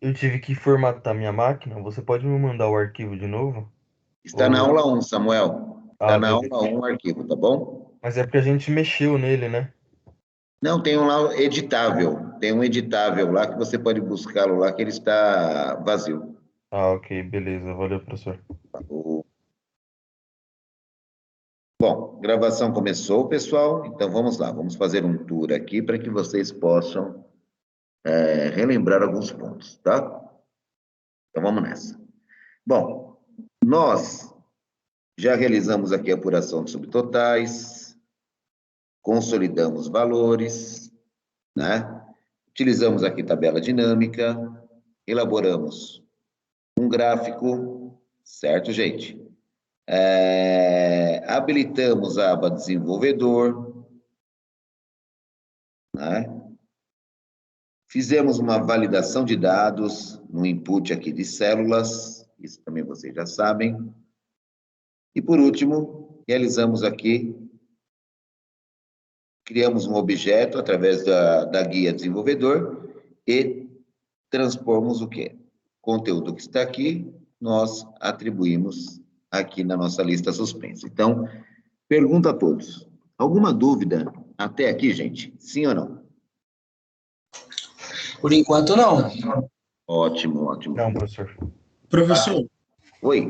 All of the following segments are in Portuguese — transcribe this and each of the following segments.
Eu tive que formatar minha máquina. Você pode me mandar o arquivo de novo? Está na Ou... aula 1, Samuel. Está Ah, na beleza. aula 1 o arquivo, tá bom? Mas é porque a gente mexeu nele, né? Não, tem um lá editável. Tem um editável lá que você pode buscá-lo lá, que ele está vazio. Ah, ok, beleza. Valeu, professor. O- Bom, gravação começou, pessoal. Então vamos lá, vamos fazer um tour aqui para que vocês possam relembrar alguns pontos, tá? Então vamos nessa. Bom, nós já realizamos aqui a apuração de subtotais, consolidamos valores, né? Utilizamos aqui tabela dinâmica, elaboramos um gráfico, certo, gente? Habilitamos a aba desenvolvedor, né? Fizemos uma validação de dados no input aqui de células, isso também vocês já sabem. E por último, realizamos aqui, criamos um objeto através da guia desenvolvedor e transpomos o quê? Conteúdo que está aqui, nós atribuímos aqui na nossa lista suspensa. Então, pergunta a todos. Alguma dúvida até aqui, gente? Sim ou não? Por enquanto, não. Ótimo, ótimo. Não, professor. Professor, Oi.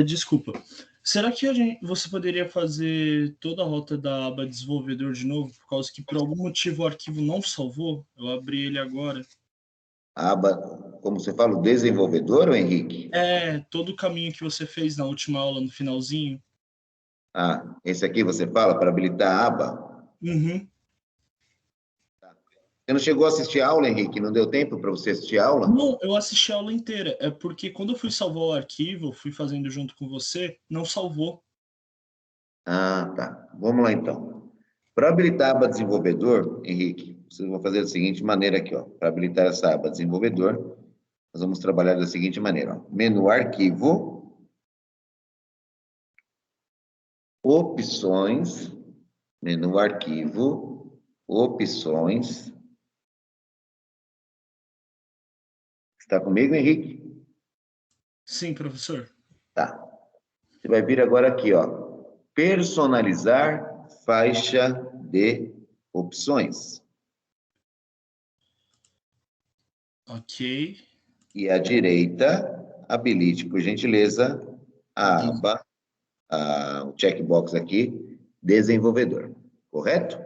desculpa. Será que você poderia fazer toda a rota da aba desenvolvedor de novo, por causa que por algum motivo o arquivo não salvou? Eu abri ele agora. A aba, como você fala, o desenvolvedor, ou Henrique? Todo o caminho que você fez na última aula, no finalzinho. Ah, esse aqui você fala para habilitar a aba? Uhum. Você não chegou a assistir a aula, Henrique? Não deu tempo para você assistir a aula? Não, eu assisti a aula inteira. É porque quando eu fui salvar o arquivo, fui fazendo junto com você, não salvou. Ah, tá. Vamos lá, então. Para habilitar a aba desenvolvedor, Henrique, vocês vão fazer da seguinte maneira aqui, ó. Para habilitar essa aba desenvolvedor, nós vamos trabalhar da seguinte maneira, ó. Menu arquivo, opções, menu arquivo, opções. Está comigo, Henrique? Sim, professor. Tá. Você vai vir agora aqui, ó. Personalizar faixa de opções. Ok. E à direita, habilite, por gentileza, a aba, o checkbox aqui, desenvolvedor. Correto?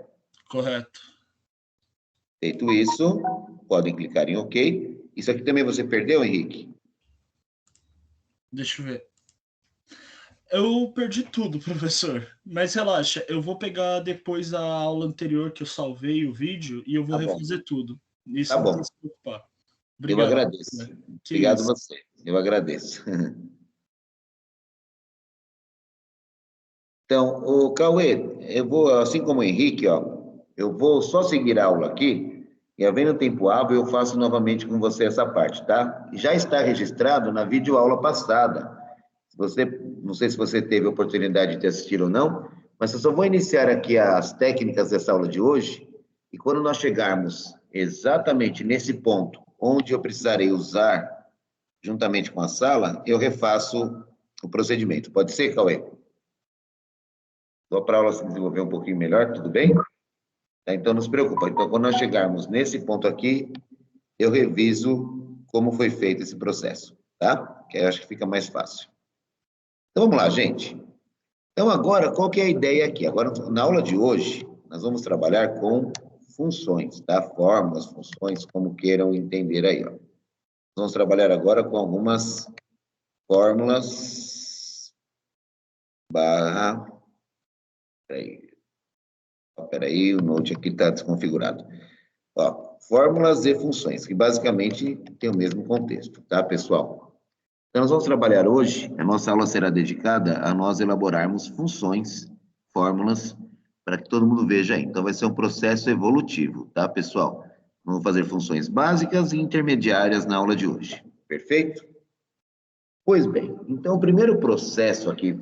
Correto. Feito isso, podem clicar em OK. Isso aqui também você perdeu, Henrique? Deixa eu ver. Eu perdi tudo, professor. Mas relaxa, eu vou pegar depois a aula anterior que eu salvei o vídeo e eu vou Tá bom, refazer tudo. tá Isso não tem bom. que se preocupar. Eu Obrigado. agradeço. Que Obrigado isso. você. Eu agradeço. Então, o Cauê, eu vou, assim como o Henrique, ó, eu vou só seguir a aula aqui, e havendo tempo hábil, eu faço novamente com você essa parte, tá? Já está registrado na videoaula passada. Você, não sei se você teve a oportunidade de assistir ou não, mas eu só vou iniciar aqui as técnicas dessa aula de hoje, e quando nós chegarmos exatamente nesse ponto, onde eu precisarei usar, juntamente com a sala, eu refaço o procedimento. Pode ser, Cauê? Só para a aula se desenvolver um pouquinho melhor, tudo bem? Tá, então, não se preocupa. Então, quando nós chegarmos nesse ponto aqui, eu reviso como foi feito esse processo, tá? Que aí eu acho que fica mais fácil. Então, vamos lá, gente. Então, agora, qual que é a ideia aqui? Agora, na aula de hoje, nós vamos trabalhar com funções, tá? Fórmulas, funções, como queiram entender aí, ó. Vamos trabalhar agora com algumas fórmulas barra... Peraí, o Note aqui está desconfigurado. Ó, fórmulas e funções, que basicamente tem o mesmo contexto, tá, pessoal? Então, nós vamos trabalhar hoje, a nossa aula será dedicada a nós elaborarmos funções, fórmulas, para que todo mundo veja aí. Então, vai ser um processo evolutivo, tá, pessoal? Vamos fazer funções básicas e intermediárias na aula de hoje. Perfeito? Pois bem, então o primeiro processo aqui,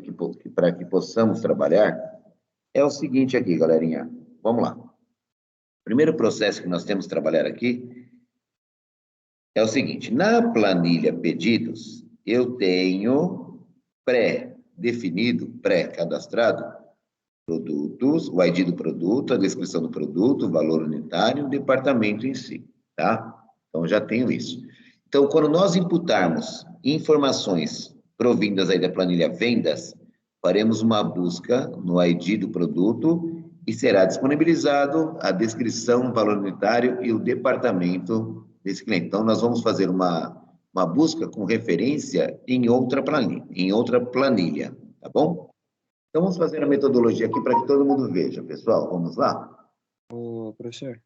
para que possamos trabalhar, é o seguinte aqui, galerinha. Vamos lá. O primeiro processo que nós temos que trabalhar aqui É o seguinte, na planilha pedidos, eu tenho pré-definido, pré-cadastrado, produtos, o ID do produto, a descrição do produto, o valor unitário, o departamento em si, tá? Então, já tenho isso. Então, quando nós imputarmos informações provindas aí da planilha vendas, faremos uma busca no ID do produto e será disponibilizado a descrição, o valor unitário e o departamento desse cliente. Então, nós vamos fazer uma busca com referência em outra planilha, tá bom? Então, vamos fazer a metodologia aqui para que todo mundo veja, pessoal. Vamos lá? Ô, professor,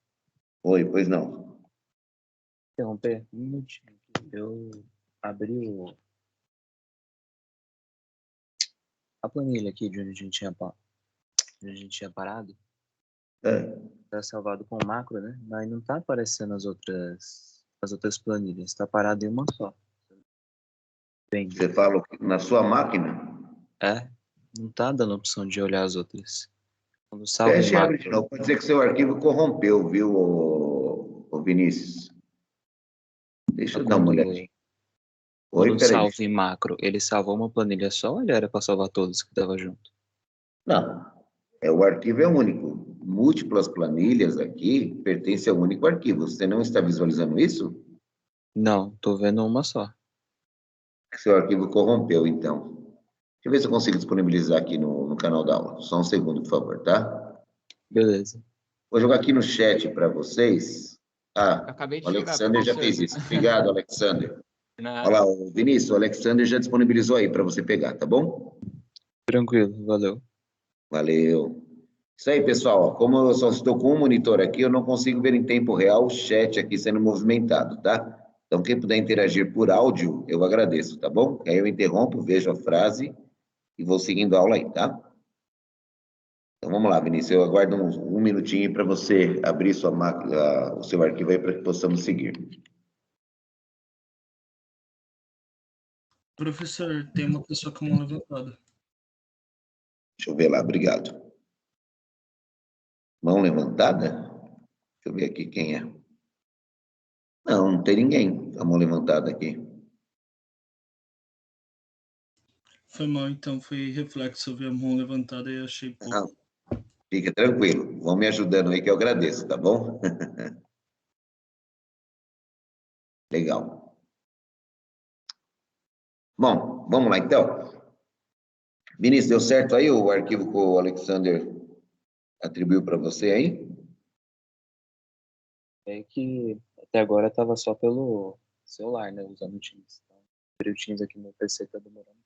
Oi, pois não. interromper um minutinho aqui. Eu abri a planilha aqui de onde a gente tinha parado. É, Tá salvado com macro, né? Mas não tá aparecendo as outras planilhas. Tá parado em uma só. Bem, você fala na sua máquina, não tá dando opção de olhar as outras. Quando salva em fecha e abre de macro, novo. Pode ser que seu arquivo corrompeu, viu, ô Vinícius? Deixa eu dar uma olhadinha. Oi, quando peraí. salva em macro, ele salvou uma planilha só ou ele era para salvar todos que tava junto? Não, o arquivo é único. Múltiplas planilhas aqui pertencem ao único arquivo. Você não está visualizando isso? Não, tô vendo uma só. Seu arquivo corrompeu, então. Deixa eu ver se eu consigo disponibilizar aqui no canal da aula. Só um segundo, por favor, tá? Beleza. Vou jogar aqui no chat para vocês. Ah, Acabei de o jogar, Alexander já professor. fez isso. Obrigado, Alexander. Nada. Olha lá, o Vinícius, o Alexander já disponibilizou aí para você pegar, tá bom? Tranquilo, valeu. Valeu. Isso aí, pessoal. Ó, como eu só estou com um monitor aqui, eu não consigo ver em tempo real o chat aqui sendo movimentado, tá? Então, quem puder interagir por áudio, eu agradeço, tá bom? Aí eu interrompo, vejo a frase e vou seguindo a aula aí, tá? Então, vamos lá, Vinícius. Eu aguardo um minutinho para você abrir sua máquina, o seu arquivo aí para que possamos seguir. Professor, tem uma pessoa com a mão levantada. Deixa eu ver lá, obrigado. Mão levantada? Deixa eu ver aqui quem é. Não, não tem ninguém com a mão levantada aqui. Foi mal, então, foi reflexo. Eu vi a mão levantada e achei pouco. Não, fica tranquilo. Vão me ajudando aí que eu agradeço, tá bom? Legal. Bom, vamos lá então. Vinícius, deu certo aí o arquivo que o Alexander atribuiu para você aí? É que até agora tava só pelo celular, né? Usando o Teams. Então, abrir o Teams aqui no PC tá demorando.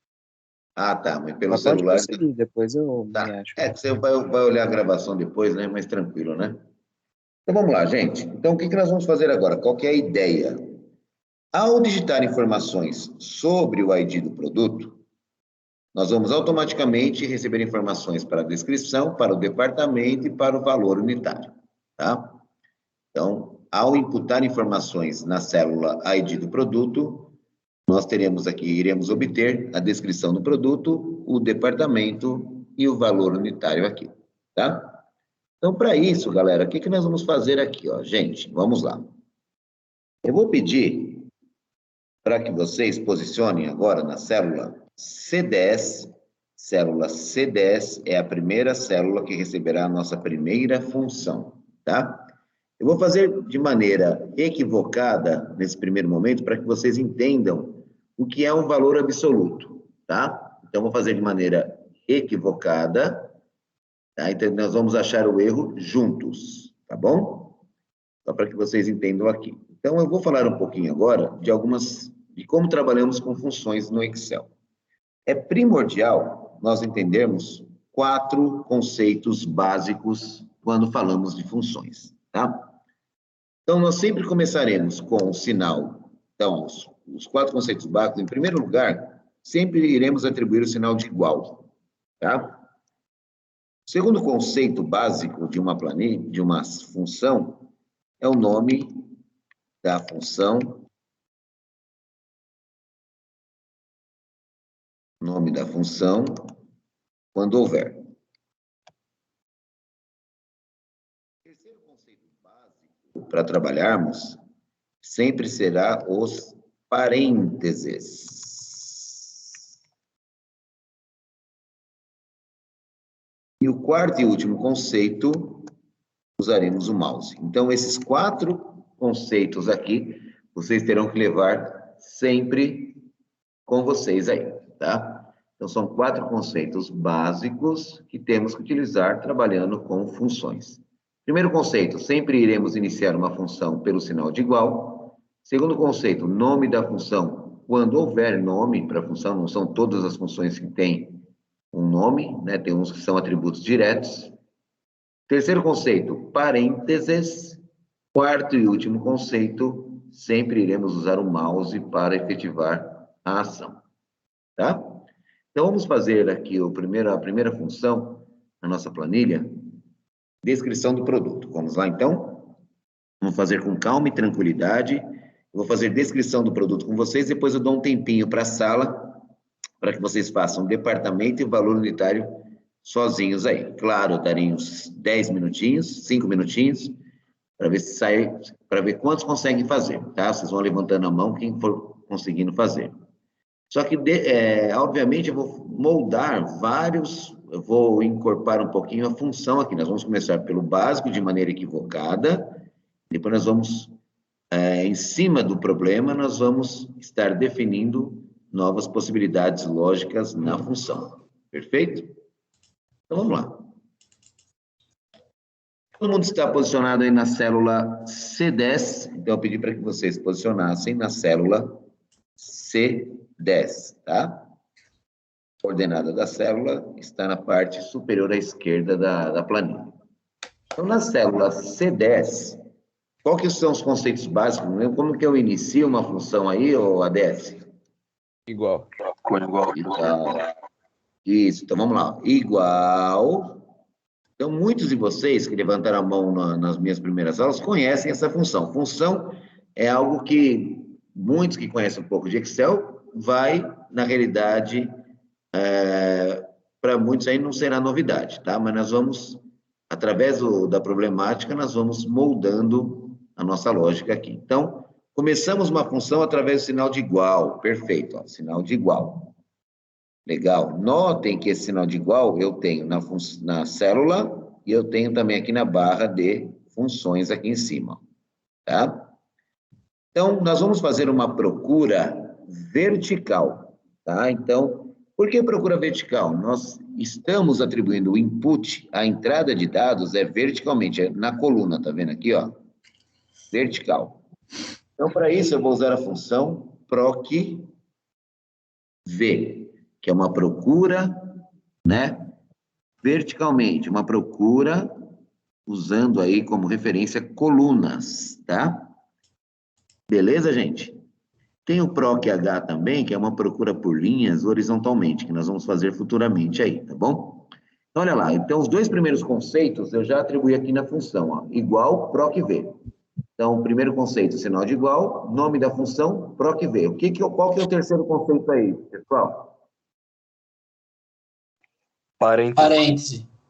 Ah, tá, mas pelo Mas pode celular... prosseguir, depois eu me Tá, acho. que você vai olhar a gravação depois, né? Mais tranquilo, né? Então vamos lá, gente. Então o que nós vamos fazer agora? Qual que é a ideia? Ao digitar informações sobre o ID do produto, nós vamos automaticamente receber informações para a descrição, para o departamento e para o valor unitário, tá? Então, ao imputar informações na célula ID do produto, nós teremos aqui, iremos obter a descrição do produto, o departamento e o valor unitário aqui, tá? Então, para isso, galera, o que nós vamos fazer aqui, ó? Gente, vamos lá. Eu vou pedir para que vocês posicionem agora na célula C10. Célula C10 é a primeira célula que receberá a nossa primeira função, tá? Eu vou fazer de maneira equivocada nesse primeiro momento para que vocês entendam o que é um valor absoluto, tá? Então, vou fazer de maneira equivocada, tá? Então, nós vamos achar o erro juntos, tá bom? Só para que vocês entendam aqui. Então, eu vou falar um pouquinho agora de como trabalhamos com funções no Excel. É primordial nós entendermos 4 conceitos básicos quando falamos de funções, tá? Então, nós sempre começaremos com o sinal. Então, os 4 conceitos básicos, em primeiro lugar, sempre iremos atribuir o sinal de igual, tá? O segundo conceito básico de uma planilha, de uma função, é o nome da função, quando houver. O terceiro conceito básico para trabalharmos sempre será os parênteses. E o quarto e último conceito, usaremos o mouse. Então, esses 4 conceitos aqui, vocês terão que levar sempre com vocês aí, tá? Então, são 4 conceitos básicos que temos que utilizar trabalhando com funções. Primeiro conceito, sempre iremos iniciar uma função pelo sinal de igual. Segundo conceito, nome da função. Quando houver nome para a função, não são todas as funções que têm um nome, né? Tem uns que são atributos diretos. Terceiro conceito, parênteses. Quarto e último conceito, sempre iremos usar o mouse para efetivar a ação, tá? Então, vamos fazer aqui a primeira função na nossa planilha, descrição do produto. Vamos lá, então? Vamos fazer com calma e tranquilidade. Eu vou fazer descrição do produto com vocês, depois eu dou um tempinho para a sala, para que vocês façam departamento e valor unitário sozinhos aí. Claro, darei uns 10 minutinhos, 5 minutinhos, para ver se sai, para ver quantos conseguem fazer, tá? Vocês vão levantando a mão quem for conseguindo fazer. Só que, obviamente, eu vou moldar vários, eu vou encorpar um pouquinho a função aqui. Nós vamos começar pelo básico, de maneira equivocada, depois nós vamos, em cima do problema, nós vamos estar definindo novas possibilidades lógicas na função. Perfeito? Então, vamos lá. Todo mundo está posicionado aí na célula C10, então eu pedi para que vocês posicionassem na célula C10, tá? A coordenada da célula está na parte superior à esquerda da planilha. Então, na célula C10, qual que são os conceitos básicos? Como que eu inicio uma função aí, ô ADS? Igual. Igual. Isso, então vamos lá. Igual. Então, muitos de vocês que levantaram a mão nas minhas primeiras aulas conhecem essa função. Função é algo que muitos que conhecem um pouco de Excel vai, na realidade, para muitos aí não será novidade, tá? Mas nós vamos, através da problemática, nós vamos moldando a nossa lógica aqui. Então, começamos uma função através do sinal de igual. Perfeito, ó, sinal de igual. Legal. Notem que esse sinal de igual eu tenho na célula e eu tenho também aqui na barra de funções aqui em cima, tá? Então, nós vamos fazer uma procura vertical, tá? Então, por que procura vertical? Nós estamos atribuindo o input, a entrada de dados é verticalmente, é na coluna, tá vendo aqui, ó? Vertical. Então, para isso, eu vou usar a função proc_v, que é uma procura, né, verticalmente, uma procura usando aí como referência colunas, tá? Beleza, gente? Tem o proc_h também, que é uma procura por linhas horizontalmente, que nós vamos fazer futuramente aí, tá bom? Então, olha lá, então os 2 primeiros conceitos eu já atribuí aqui na função, ó, igual proc_v. Então, o primeiro conceito, sinal de igual, nome da função, proc_v. Qual que é o terceiro conceito aí, pessoal?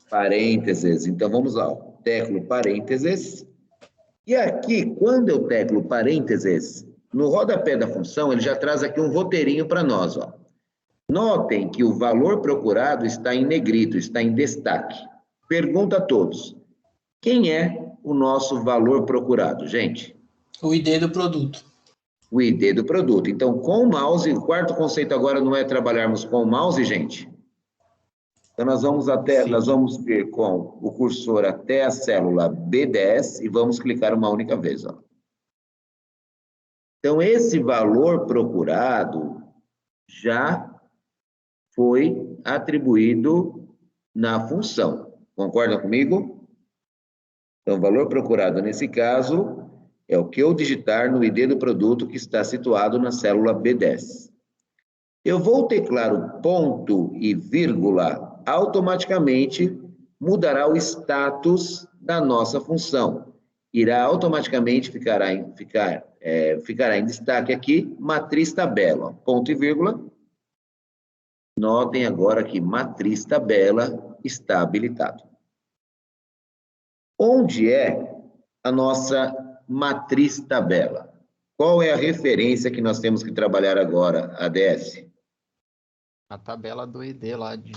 Parênteses. Então, vamos lá. Teclo parênteses. E aqui, quando eu teclo parênteses, no rodapé da função, ele já traz aqui um roteirinho para nós, ó. Notem que o valor procurado está em negrito, está em destaque. Pergunta a todos. Quem é o nosso valor procurado, gente? O ID do produto. O ID do produto. Então, com o mouse, o quarto conceito agora não é trabalharmos com o mouse, gente? Então, nós vamos vir com o cursor até a célula B10 e vamos clicar uma única vez, ó. Então, esse valor procurado já foi atribuído na função. Concordam comigo? Então, o valor procurado nesse caso é o que eu digitar no ID do produto que está situado na célula B10. Eu vou teclar o ponto e vírgula, automaticamente mudará o status da nossa função. Irá automaticamente ficará em destaque aqui, matriz tabela, ponto e vírgula. Notem agora que matriz tabela está habilitado. Onde é a nossa matriz tabela? Qual é a referência que nós temos que trabalhar agora, ADS? A tabela do ID lá de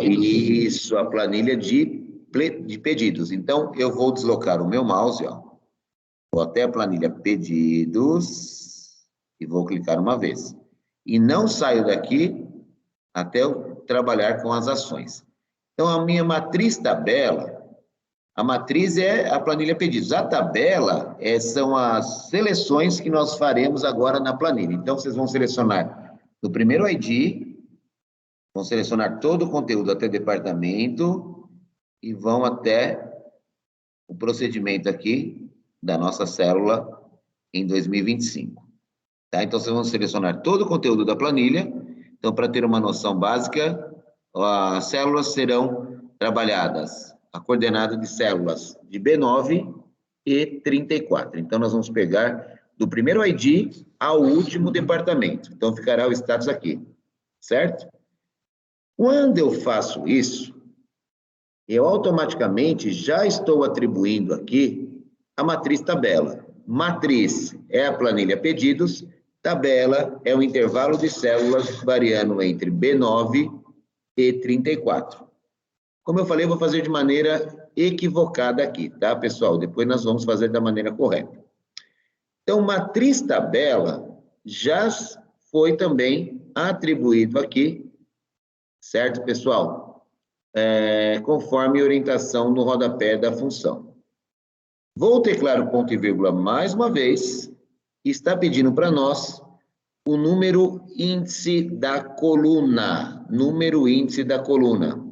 Isso, a planilha de pedidos. Então, eu vou deslocar o meu mouse, ó. Vou até a planilha pedidos e vou clicar uma vez. E não saio daqui até eu trabalhar com as ações. Então, a minha matriz tabela, a matriz é a planilha pedidos. A tabela são as seleções que nós faremos agora na planilha. Então, vocês vão selecionar no primeiro ID, vão selecionar todo o conteúdo até departamento e vão até o procedimento aqui da nossa célula em 2025. Tá? Então, vocês vão selecionar todo o conteúdo da planilha. Então, para ter uma noção básica, as células serão trabalhadas, a coordenada de células de B9 e 34. Então, nós vamos pegar do primeiro ID ao último departamento. Então, ficará o status aqui, certo? Quando eu faço isso, eu automaticamente já estou atribuindo aqui a matriz tabela. Matriz é a planilha pedidos, tabela é o intervalo de células variando entre B9 e 34. Como eu falei, eu vou fazer de maneira equivocada aqui, tá, pessoal? Depois nós vamos fazer da maneira correta. Então, matriz tabela já foi também atribuído aqui, certo, pessoal? Conforme orientação no rodapé da função. Vou teclar o ponto e vírgula mais uma vez. Está pedindo para nós o número índice da coluna. Número índice da coluna.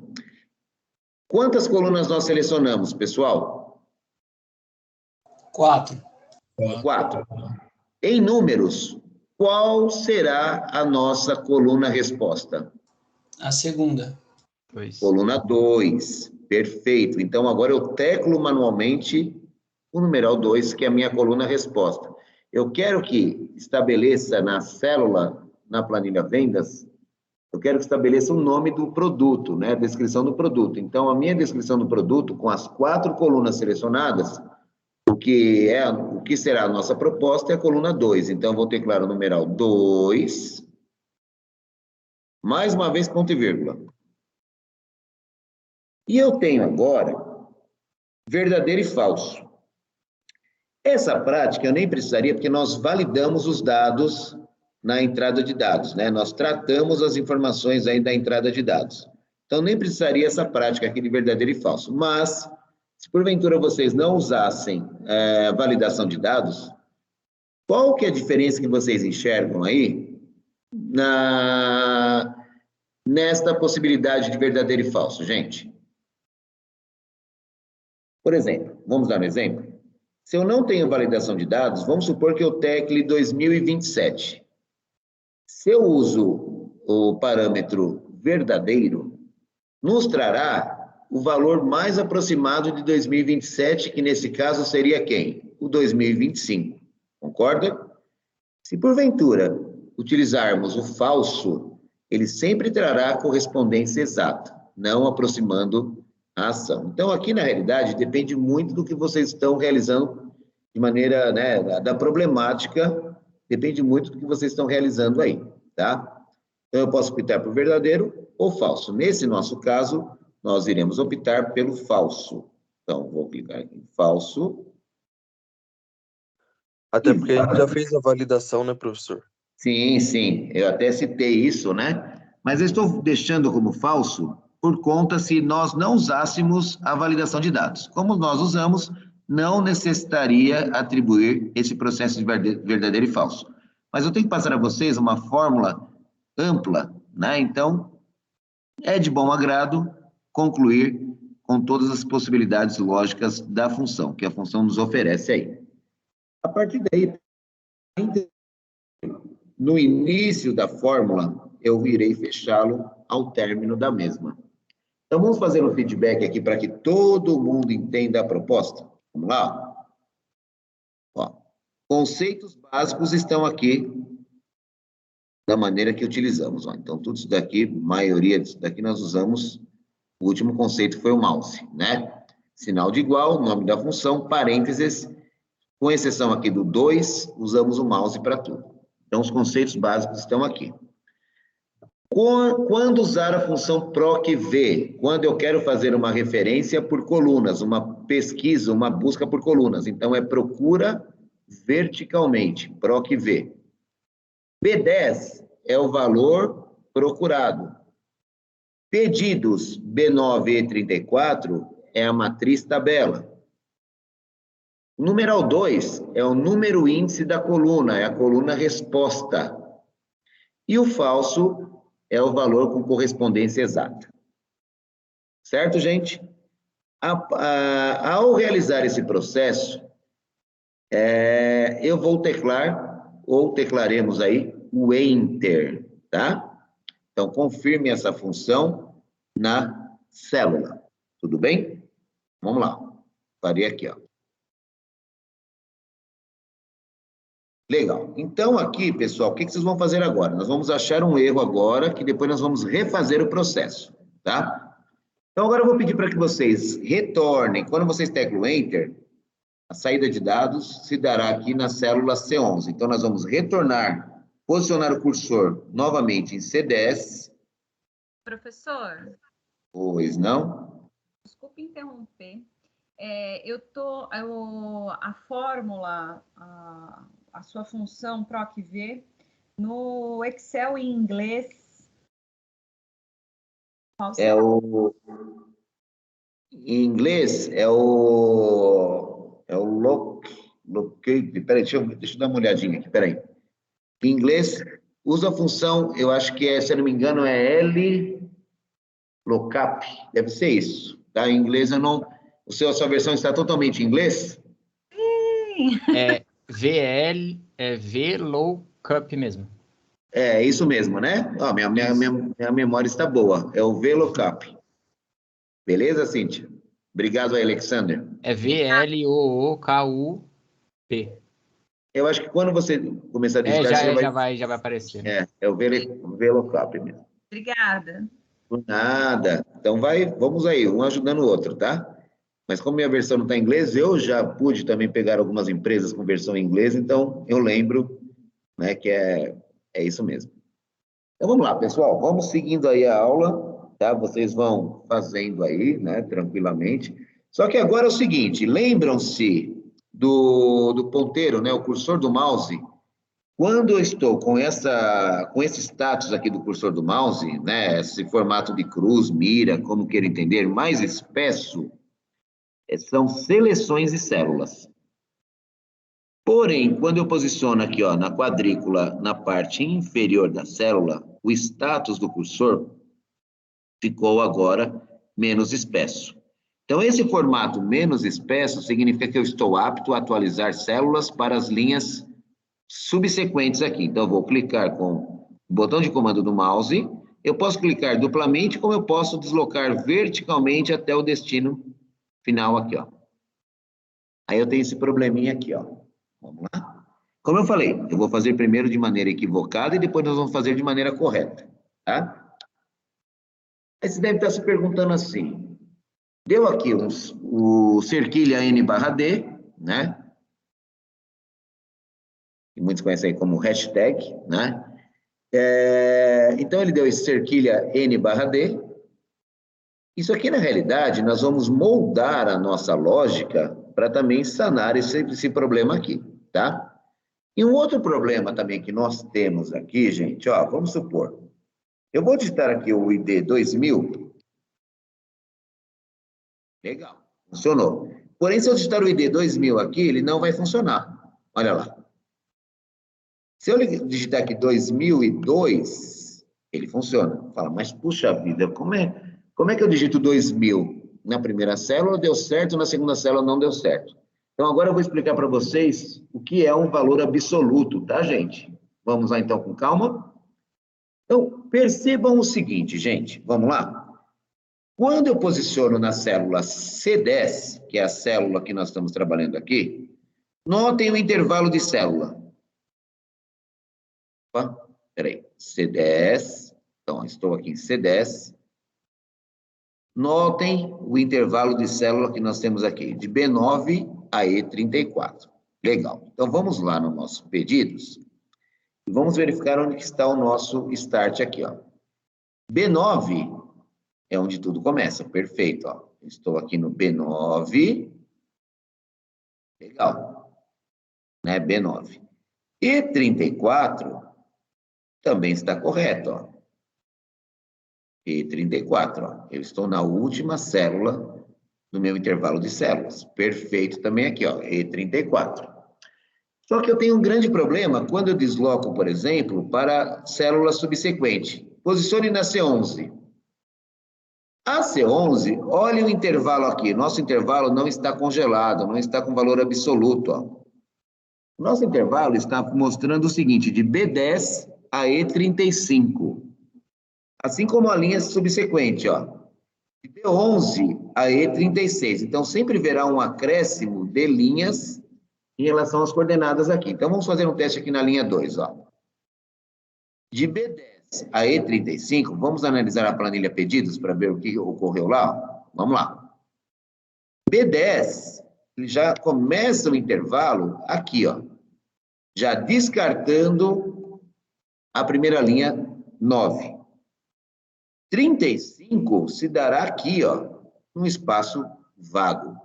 Quantas colunas nós selecionamos, pessoal? 4. 4. Em números, qual será a nossa coluna resposta? A segunda. 2. Coluna 2. Perfeito. Então, agora eu teclo manualmente o numeral 2, que é a minha coluna resposta. Eu quero que estabeleça na célula, na planilha vendas, eu quero que estabeleça o nome do produto, né? A descrição do produto. Então, a minha descrição do produto, com as 4 colunas selecionadas, o que será a nossa proposta é a coluna 2. Então, eu vou teclar o numeral 2, mais uma vez, ponto e vírgula. E eu tenho agora verdadeiro e falso. Essa prática eu nem precisaria, porque nós validamos os dados na entrada de dados, né? Nós tratamos as informações aí da entrada de dados. Então, nem precisaria essa prática aqui de verdadeiro e falso. Mas, se porventura vocês não usassem validação de dados, qual que é a diferença que vocês enxergam aí nesta possibilidade de verdadeiro e falso, gente? Por exemplo, vamos dar um exemplo? Se eu não tenho validação de dados, vamos supor que eu tecle 2027. Se eu uso o parâmetro verdadeiro, nos trará o valor mais aproximado de 2027, que nesse caso seria quem? O 2025. Concorda? Se porventura utilizarmos o falso, ele sempre trará a correspondência exata, não aproximando a ação. Então, aqui na realidade, depende muito do que vocês estão realizando de maneira, né, da problemática, depende muito do que vocês estão realizando aí, tá? Então, eu posso optar por verdadeiro ou falso. Nesse nosso caso, nós iremos optar pelo falso. Então, vou clicar aqui em falso. Até porque a gente já fez a validação, né, professor? Sim, sim, eu até citei isso, né? Mas eu estou deixando como falso por conta se nós não usássemos a validação de dados. Como nós usamos, não necessitaria atribuir esse processo de verdadeiro e falso. Mas eu tenho que passar a vocês uma fórmula ampla, né? Então, é de bom agrado concluir com todas as possibilidades lógicas da função, que a função nos oferece aí. A partir daí, no início da fórmula, eu irei fechá-lo ao término da mesma. Então, vamos fazer um feedback aqui para que todo mundo entenda a proposta. Vamos lá? Ó, conceitos básicos estão aqui da maneira que utilizamos. Ó. Então, tudo isso daqui, maioria disso daqui nós usamos, o último conceito foi o mouse, né? Sinal de igual, nome da função, parênteses, Com exceção aqui do 2, usamos o mouse para tudo. Então, os conceitos básicos estão aqui. Quando usar a função PROC-V? Quando eu quero fazer uma referência por colunas, uma pesquisa, uma busca por colunas. Então, é procura verticalmente, PROC-V. B10 é o valor procurado. Pedidos B9 e 34 é a matriz tabela. O numeral 2 é o número índice da coluna, é a coluna resposta. E o falso é o valor com correspondência exata. Certo, gente? Ao realizar esse processo, eu vou teclar, ou teclaremos aí, o Enter, tá? Então, confirme essa função na célula. Tudo bem? Vamos lá. Farei aqui, ó. Legal. Então, aqui, pessoal, o que vocês vão fazer agora? Nós vamos achar um erro agora, que depois nós vamos refazer o processo, tá? Então, agora eu vou pedir para que vocês retornem. Quando vocês teclam Enter, a saída de dados se dará aqui na célula C11. Então, nós vamos retornar, posicionar o cursor novamente em C10. Professor, Pois não? desculpe interromper. A fórmula, a sua função PROC-V, no Excel em inglês, qual será? Em inglês, é o locate. Peraí, deixa eu dar uma olhadinha aqui, peraí. Em inglês, usa a função, eu acho que se eu não me engano, é lookup, deve ser isso, tá? Em inglês, a sua versão está totalmente em inglês? Sim. É VLOOKUP mesmo. É isso mesmo, né? Ó, minha memória está boa, é o VLOOKUP. Beleza, Cíntia? Obrigado aí, Alexander. É VLOOKUP. Eu acho que quando você começar a digitar, você já vai aparecer. É o VLOOKUP mesmo. Obrigada. Por nada. Então vamos aí, um ajudando o outro, tá? Mas como minha versão não está em inglês, eu já pude também pegar algumas empresas com versão em inglês, então eu lembro, né, que é isso mesmo. Então vamos lá, pessoal, vamos seguindo aí a aula, tá? Vocês vão fazendo aí, né, tranquilamente. Só que agora é o seguinte, lembram-se do ponteiro, né, o cursor do mouse. Quando eu estou com esse status aqui do cursor do mouse, né, esse formato de cruz, mira, como queira entender, mais espesso, são seleções de células. Porém, quando eu posiciono aqui, ó, na quadrícula, na parte inferior da célula, o status do cursor ficou agora menos espesso. Então, esse formato menos espesso significa que eu estou apto a atualizar células para as linhas subsequentes aqui. Então, eu vou clicar com o botão de comando do mouse. Eu posso clicar duplamente, como eu posso deslocar verticalmente até o destino final aqui, ó. Aí eu tenho esse probleminha aqui, ó. Vamos lá? Como eu falei, eu vou fazer primeiro de maneira equivocada e depois nós vamos fazer de maneira correta, tá? Aí você deve estar se perguntando assim, deu aqui o cerquilha N/D, né? Que muitos conhecem aí como hashtag, né? Então, ele deu esse cerquilha N/D. Isso aqui, na realidade, nós vamos moldar a nossa lógica para também sanar esse problema aqui, tá? E um outro problema também que nós temos aqui, gente, ó, vamos supor, eu vou digitar aqui o ID 2000. Legal, funcionou. Porém, se eu digitar o ID 2000 aqui, ele não vai funcionar. Olha lá. Se eu digitar aqui 2002, ele funciona. Fala, mas puxa vida, como é que eu digito 2000? Na primeira célula deu certo, na segunda célula não deu certo. Então, agora eu vou explicar para vocês o que é um valor absoluto, tá, gente? Vamos lá, então, com calma. Então, percebam o seguinte, gente. Vamos lá? Quando eu posiciono na célula C10, que é a célula que nós estamos trabalhando aqui, notem o intervalo de célula. Opa, peraí, C10, então estou aqui em C10. Notem o intervalo de célula que nós temos aqui, de B9 a E34. Legal. Então, vamos lá no nosso pedidos. E vamos verificar onde que está o nosso start aqui, ó. B9 é onde tudo começa. Perfeito, ó. Estou aqui no B9. Legal. Né? B9. E34 também está correto, ó. E34, ó. Eu estou na última célula do meu intervalo de células. Perfeito também aqui, ó. E34. Só que eu tenho um grande problema quando eu desloco, por exemplo, para célula subsequente. Posicione na C11. A C11, olha o intervalo aqui. Nosso intervalo não está congelado, não está com valor absoluto, ó. Nosso intervalo está mostrando o seguinte, de B10 a E35. Assim como a linha subsequente, ó. De B11 a E36. Então, sempre verá um acréscimo de linhas em relação às coordenadas aqui. Então, vamos fazer um teste aqui na linha 2, ó. De B10 a E35, vamos analisar a planilha pedidos para ver o que ocorreu lá? Ó. Vamos lá. B10, ele já começa o intervalo aqui, ó. Já descartando a primeira linha 9. 35 se dará aqui, ó, num espaço vago.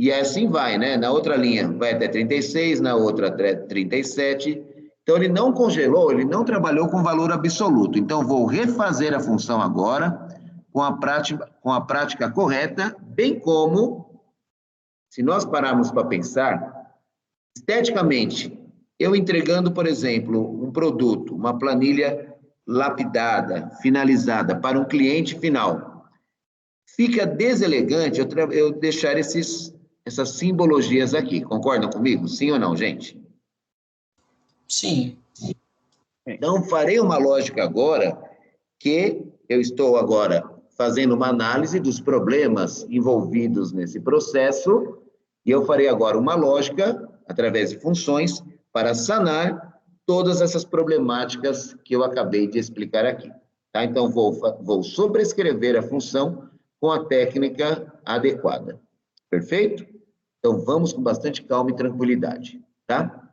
E assim vai, né? Na outra linha vai até 36, na outra até 37. Então, ele não congelou, ele não trabalhou com valor absoluto. Então, vou refazer a função agora com a prática correta, bem como, se nós pararmos para pensar, esteticamente, eu entregando, por exemplo, um produto, uma planilha lapidada, finalizada para um cliente final, fica deselegante eu deixar essas simbologias aqui. Concordam comigo? Sim ou não, gente? Sim. Então, farei uma lógica agora que eu estou agora fazendo uma análise dos problemas envolvidos nesse processo e eu farei agora uma lógica, através de funções, para sanar todas essas problemáticas que eu acabei de explicar aqui. Tá? Então, vou sobrescrever a função com a técnica adequada. Perfeito? Então, vamos com bastante calma e tranquilidade. Tá?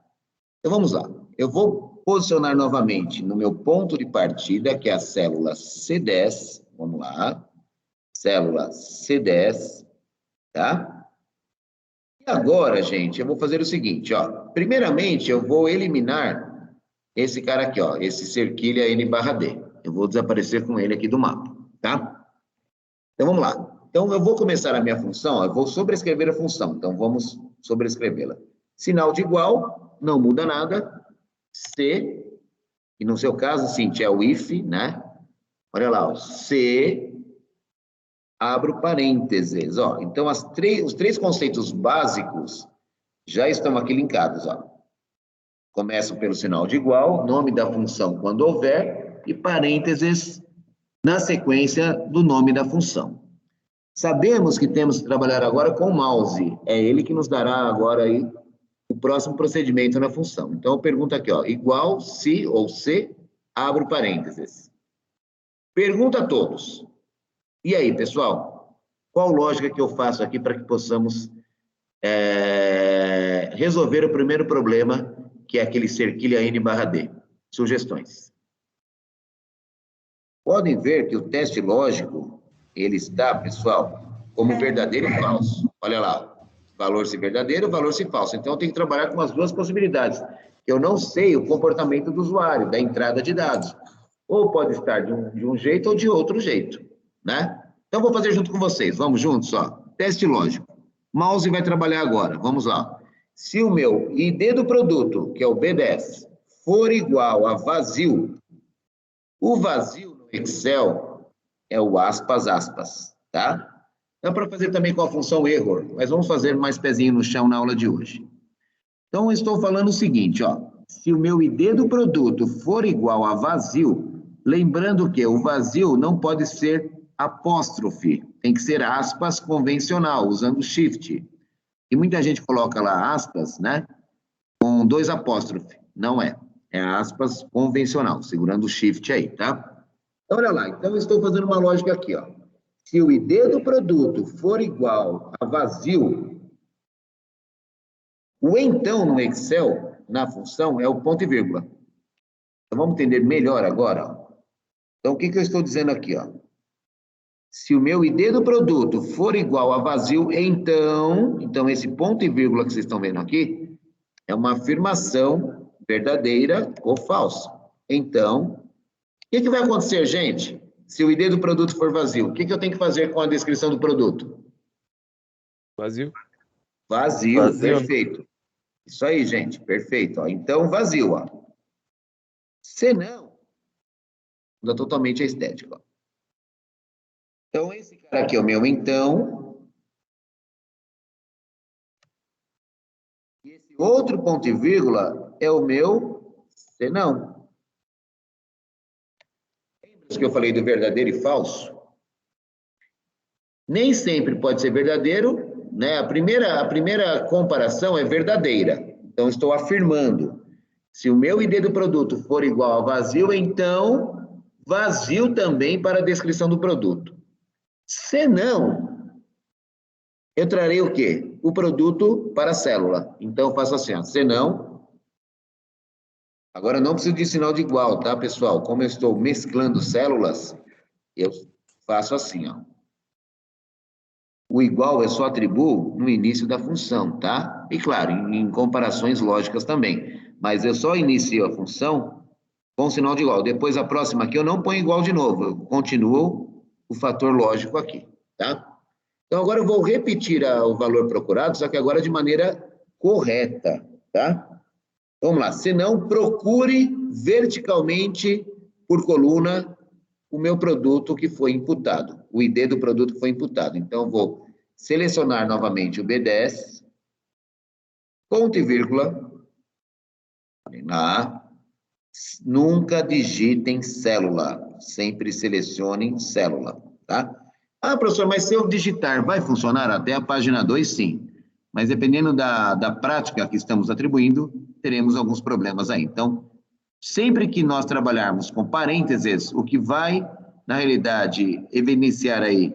Então, vamos lá. Eu vou posicionar novamente no meu ponto de partida, que é a célula C10. Vamos lá. Célula C10. Tá? E agora, gente, eu vou fazer o seguinte, ó. Primeiramente, eu vou eliminar esse cara aqui, ó, esse cerquilha N/D. Eu vou desaparecer com ele aqui do mapa, tá? Então, vamos lá. Então, eu vou começar a minha função, ó, eu vou sobrescrever a função. Então, vamos sobrescrevê-la. Sinal de igual, não muda nada. C, e no seu caso, sim, é o if, né? Olha lá, ó, C, abro parênteses, ó. Então, os três conceitos básicos já estão aqui linkados, ó. Começam pelo sinal de igual, nome da função quando houver, e parênteses na sequência do nome da função. Sabemos que temos que trabalhar agora com o mouse. É ele que nos dará agora aí o próximo procedimento na função. Então, eu pergunto aqui, ó, igual, se ou se, abro parênteses. Pergunta a todos. E aí, pessoal? Qual lógica que eu faço aqui para que possamos resolver o primeiro problema, que é aquele cerquilha N/D. Sugestões. Podem ver que o teste lógico, ele está, pessoal, como verdadeiro e falso. Olha lá, valor se verdadeiro, valor se falso. Então, eu tenho que trabalhar com as duas possibilidades. Eu não sei o comportamento do usuário, da entrada de dados. Ou pode estar de um jeito ou de outro jeito, né? Então, vou fazer junto com vocês. Vamos juntos, ó. Teste lógico. Mouse vai trabalhar agora. Vamos lá. Se o meu ID do produto, que é o B10, for igual a vazio, o vazio no Excel é o aspas, aspas, tá? Dá para fazer também com a função error, mas vamos fazer mais pezinho no chão na aula de hoje. Então, eu estou falando o seguinte, ó. Se o meu ID do produto for igual a vazio, lembrando que o vazio não pode ser apóstrofe, tem que ser aspas convencional, usando shift. E muita gente coloca lá aspas, né? Com 2 apóstrofes. Não é. É aspas convencional, segurando o shift aí, tá? Então, olha lá. Então, eu estou fazendo uma lógica aqui, ó. Se o ID do produto for igual a vazio, O então no Excel, na função, é o ponto e vírgula. Então, vamos entender melhor agora. Ó. Então, o que eu estou dizendo aqui? Ó? Se o meu ID do produto for igual a vazio, então esse ponto e vírgula que vocês estão vendo aqui é uma afirmação verdadeira ou falsa. Então, o que vai acontecer, gente? Se o ID do produto for vazio, o que eu tenho que fazer com a descrição do produto? Vazio. Vazio, perfeito. Isso aí, gente, perfeito. Ó. Então, vazio. Ó. Se não, muda totalmente a estética. Ó. Então, esse cara aqui é o meu então. E esse outro ponto e vírgula é o meu se não. Lembra que eu falei do verdadeiro e falso? Nem sempre pode ser verdadeiro, né? A primeira comparação é verdadeira. Então, estou afirmando. Se o meu ID do produto for igual a vazio, então vazio também para a descrição do produto. Se não, eu trarei o quê? O produto para a célula. Então, eu faço assim, ó, se não... Agora, não preciso de sinal de igual, tá, pessoal? Como eu estou mesclando células, eu faço assim, ó. O igual eu só atribuo no início da função, tá? E, claro, em comparações lógicas também. Mas eu só inicio a função com sinal de igual. Depois, a próxima aqui, eu não ponho igual de novo. Eu continuo o fator lógico aqui, tá? Então, agora eu vou repetir o valor procurado, só que agora de maneira correta, tá? Vamos lá. Se não, procure verticalmente por coluna o meu produto que foi imputado, o ID do produto que foi imputado. Então, vou selecionar novamente o B10, ponto e vírgula, lá, nunca digitem célula, sempre selecionem célula, tá? Ah, professor, mas se eu digitar, vai funcionar até a página 2? Sim. Mas dependendo da prática que estamos atribuindo, teremos alguns problemas aí. Então, sempre que nós trabalharmos com parênteses, o que vai, na realidade, evidenciar aí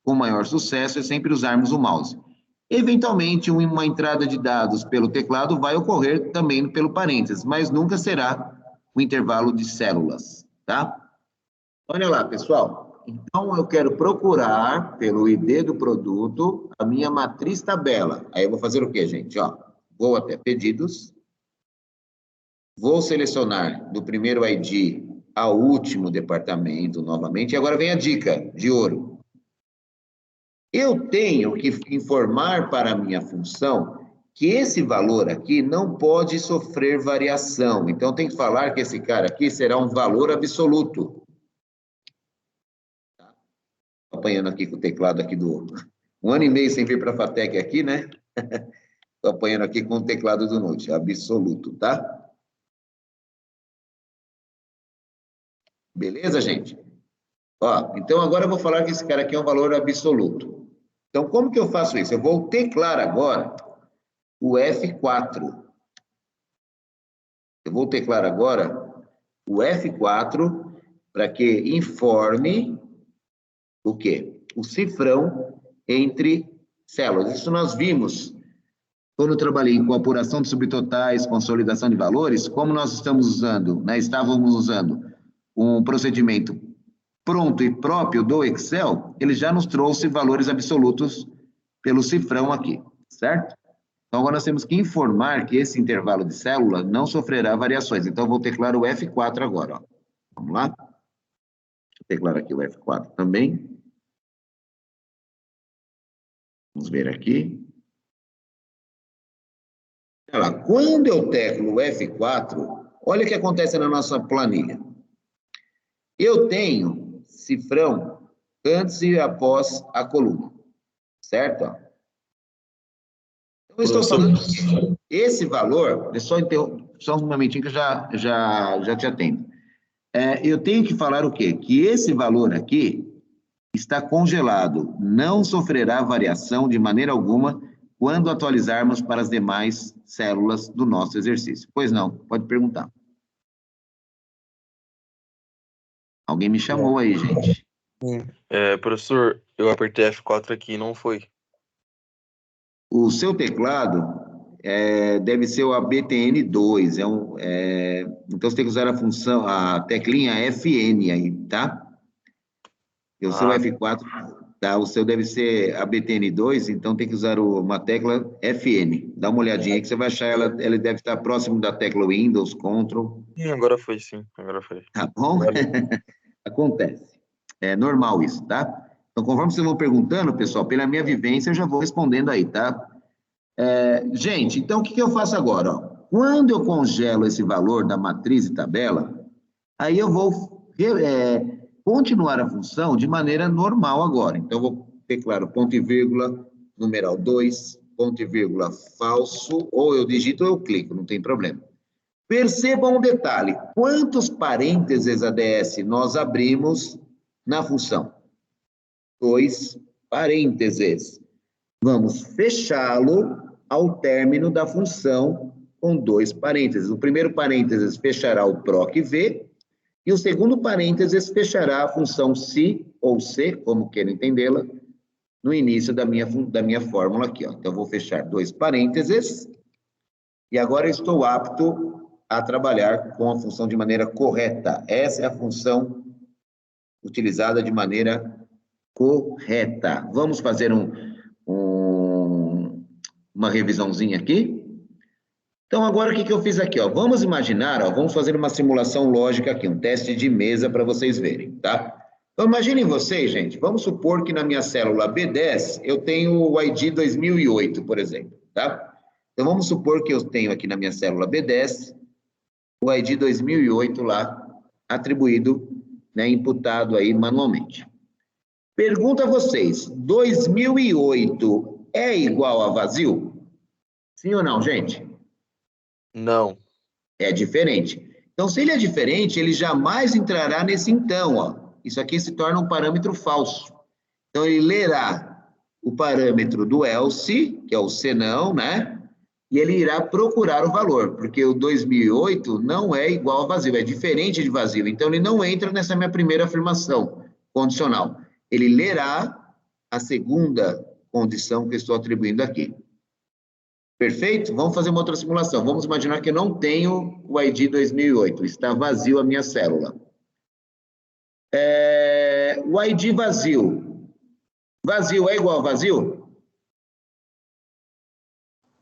com maior sucesso é sempre usarmos o mouse. Eventualmente, uma entrada de dados pelo teclado vai ocorrer também pelo parênteses, mas nunca será o intervalo de células, tá? Olha lá, pessoal. Então, eu quero procurar, pelo ID do produto, a minha matriz tabela. Aí eu vou fazer o quê, gente? Ó, vou até pedidos. Vou selecionar do primeiro ID ao último departamento novamente. E agora vem a dica de ouro. Eu tenho que informar para a minha função que esse valor aqui não pode sofrer variação. Então, tem que falar que esse cara aqui será um valor absoluto. Apanhando aqui com o teclado aqui do... 1 ano e meio sem vir para a FATEC aqui, né? Estou apanhando aqui com o teclado do Note, absoluto, tá? Beleza, gente? Ó, então agora eu vou falar que esse cara aqui é um valor absoluto. Então, como que eu faço isso? Eu vou teclar agora o F4. Eu vou teclar agora o F4 para que informe o quê? O cifrão entre células. Isso nós vimos quando eu trabalhei com apuração de subtotais, consolidação de valores, como nós estamos usando, né, estávamos usando um procedimento pronto e próprio do Excel, ele já nos trouxe valores absolutos pelo cifrão aqui, certo? Então, agora nós temos que informar que esse intervalo de célula não sofrerá variações. Então, eu vou teclar o F4 agora, ó. Vamos lá? Deixa eu teclar aqui o F4 também. Vamos ver aqui. Olha lá, quando eu teclo o F4, olha o que acontece na nossa planilha. Eu tenho cifrão antes e após a coluna, certo? Então, eu estou falando que esse valor, só um momentinho que eu já te atendo. Eu tenho que falar o quê? Que esse valor aqui está congelado, não sofrerá variação de maneira alguma quando atualizarmos para as demais células do nosso exercício. Pois não, pode perguntar. Alguém me chamou aí, gente. Professor, eu apertei F4 aqui e não foi. O seu teclado, deve ser o ABTN2. Então, você tem que usar a teclinha FN aí, tá? E o seu F4, tá? O seu deve ser ABTN2, então tem que usar uma tecla FN. Dá uma olhadinha aí que você vai achar ela deve estar próximo da tecla Windows, Ctrl. Agora foi, sim. Agora foi. Tá bom? Acontece. É normal isso, tá? Então, conforme vocês vão perguntando, pessoal, pela minha vivência, eu já vou respondendo aí, tá? Gente, então o que eu faço agora? Ó? Quando eu congelo esse valor da matriz e tabela, aí eu vou continuar a função de maneira normal agora. Então, eu vou declaro ponto e vírgula, numeral 2, ponto e vírgula, falso, ou eu digito ou eu clico, não tem problema. Percebam um detalhe, quantos parênteses ADS nós abrimos na função? 2 parênteses. Vamos fechá-lo ao término da função com 2 parênteses. O primeiro parênteses fechará o PROC-V e o segundo parênteses fechará a função si ou c, como queira entendê-la, no início da minha fórmula aqui. Ó. Então, eu vou fechar 2 parênteses e agora eu estou apto a trabalhar com a função de maneira correta. Essa é a função utilizada de maneira correta. Vamos fazer uma revisãozinha aqui. Então, agora o que eu fiz aqui? Ó? Vamos imaginar, vamos fazer uma simulação lógica aqui, um teste de mesa para vocês verem, tá? Então, imaginem vocês, gente, vamos supor que na minha célula B10 eu tenho o ID 2008, por exemplo, tá? Então, vamos supor que eu tenho aqui na minha célula B10 o ID 2008 lá, atribuído, né, imputado aí manualmente. Pergunto a vocês, 2008 é igual a vazio? Sim ou não, gente? Não. É diferente. Então, se ele é diferente, ele jamais entrará nesse então, ó. Isso aqui se torna um parâmetro falso. Então, ele lerá o parâmetro do else, que é o senão, né? E ele irá procurar o valor, porque o 2008 não é igual a vazio, é diferente de vazio. Então, ele não entra nessa minha primeira afirmação condicional. Ele lerá a segunda condição que eu estou atribuindo aqui. Perfeito? Vamos fazer uma outra simulação. Vamos imaginar que eu não tenho o ID 2008. Está vazio a minha célula. O ID vazio. Vazio é igual a vazio?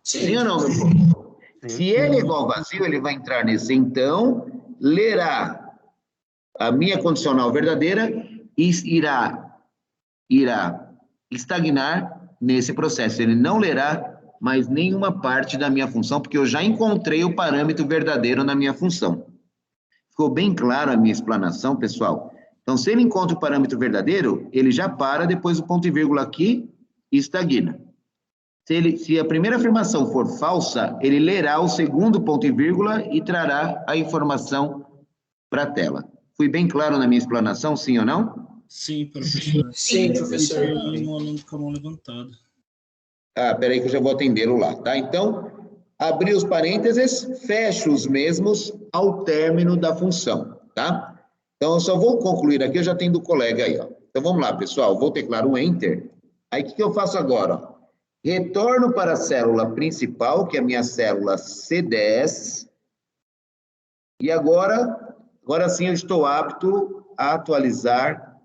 Sim ou não, meu povo? Se ele é igual a vazio, ele vai entrar nesse então, lerá a minha condicional verdadeira e irá estagnar nesse processo. Ele não lerá mais nenhuma parte da minha função, porque eu já encontrei o parâmetro verdadeiro na minha função. Ficou bem claro a minha explanação, pessoal? Então, se ele encontra o parâmetro verdadeiro, ele já para depois do ponto e vírgula aqui e estagna. Se a primeira afirmação for falsa, ele lerá o segundo ponto e vírgula e trará a informação para a tela. Fui bem claro na minha explanação, sim ou não? Sim, professor. Sim, professor. Tem um aluno com a mão levantada. Peraí que eu já vou atendê-lo lá, tá? Então, abri os parênteses, fecho os mesmos ao término da função, tá? Então, eu só vou concluir aqui, eu já tenho do colega aí, ó. Então, vamos lá, pessoal, vou teclar um Enter. Aí, o que eu faço agora? Ó? Retorno para a célula principal, que é a minha célula C10. E agora sim eu estou apto a atualizar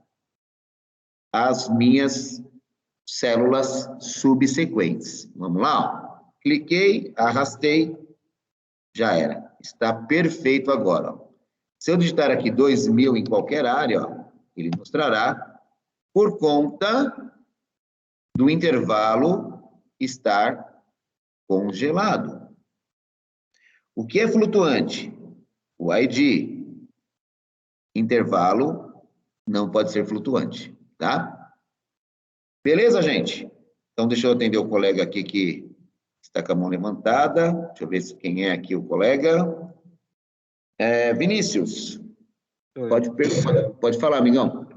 as minhas células subsequentes. Vamos lá? Ó. Cliquei, arrastei, já era. Está perfeito agora. Ó. Se eu digitar aqui 2000 em qualquer área, ó, ele mostrará por conta do intervalo estar congelado. O que é flutuante? O ID. Intervalo não pode ser flutuante, tá? Beleza, gente? Então, deixa eu atender o colega aqui que está com a mão levantada. Deixa eu ver quem é aqui o colega. Vinícius, pode falar, amigão.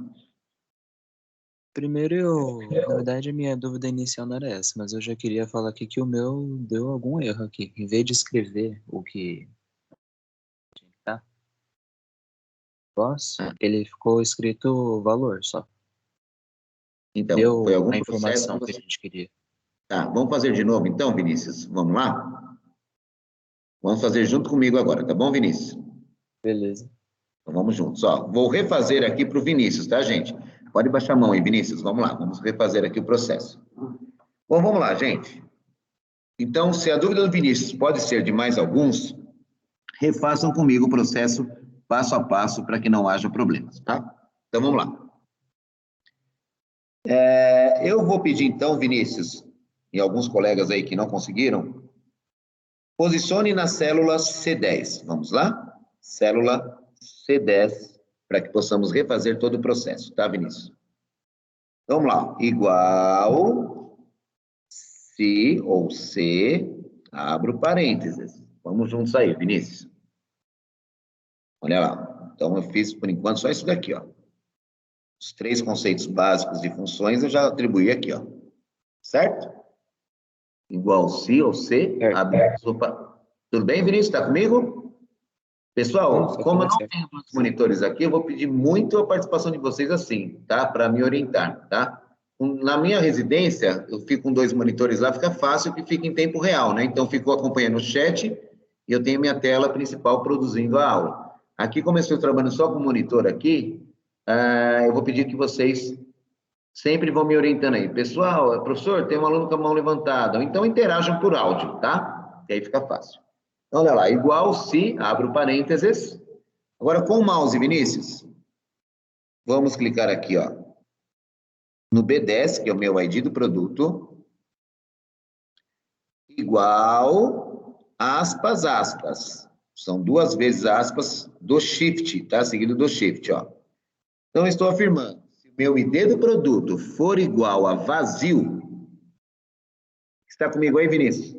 Primeiro, na verdade, a minha dúvida inicial não era essa, mas eu já queria falar aqui que o meu deu algum erro aqui. Em vez de escrever o que tá, ele ficou escrito valor só. Então, deu foi algum a informação processo que a gente queria. Tá, vamos fazer de novo então, Vinícius? Vamos lá? Vamos fazer junto comigo agora, tá bom, Vinícius? Beleza. Então vamos juntos. Ó, vou refazer aqui para o Vinícius, tá, gente? Pode baixar a mão aí, Vinícius. Vamos lá, vamos refazer aqui o processo. Bom, vamos lá, gente. Então, se a dúvida do Vinícius pode ser de mais alguns, refaçam comigo o processo passo a passo para que não haja problemas, tá? Então, vamos lá. Eu vou pedir, então, Vinícius, e alguns colegas aí que não conseguiram, posicione na célula C10. Vamos lá? Célula C10, para que possamos refazer todo o processo, tá, Vinícius? Vamos lá. Igual, se ou C, abro parênteses. Vamos juntos aí, Vinícius. Olha lá. Então, eu fiz, por enquanto, só isso daqui, ó. Os 3 conceitos básicos de funções eu já atribuí aqui, ó. Certo? Igual se ou C, abre... Opa. Tudo bem, Vinícius? Está comigo? Pessoal, como eu não tenho muitos monitores aqui, eu vou pedir muito a participação de vocês assim, tá? Para me orientar, tá? Na minha residência, eu fico com 2 monitores lá, fica fácil que fica em tempo real, né? Então, eu fico acompanhando o chat e eu tenho minha tela principal produzindo a aula. Aqui, como eu estou trabalhando só com monitor aqui, eu vou pedir que vocês sempre vão me orientando aí. Pessoal, professor, tem um aluno com a mão levantada. Então, interajam por áudio, tá? E aí fica fácil. Então, olha lá, igual se, abro parênteses. Agora, com o mouse, Vinícius, vamos clicar aqui, ó, no B10, que é o meu ID do produto, igual, aspas, aspas. São 2 vezes aspas do shift, tá? Seguido do shift, ó. Então, eu estou afirmando, se o meu ID do produto for igual a vazio, está comigo aí, Vinícius?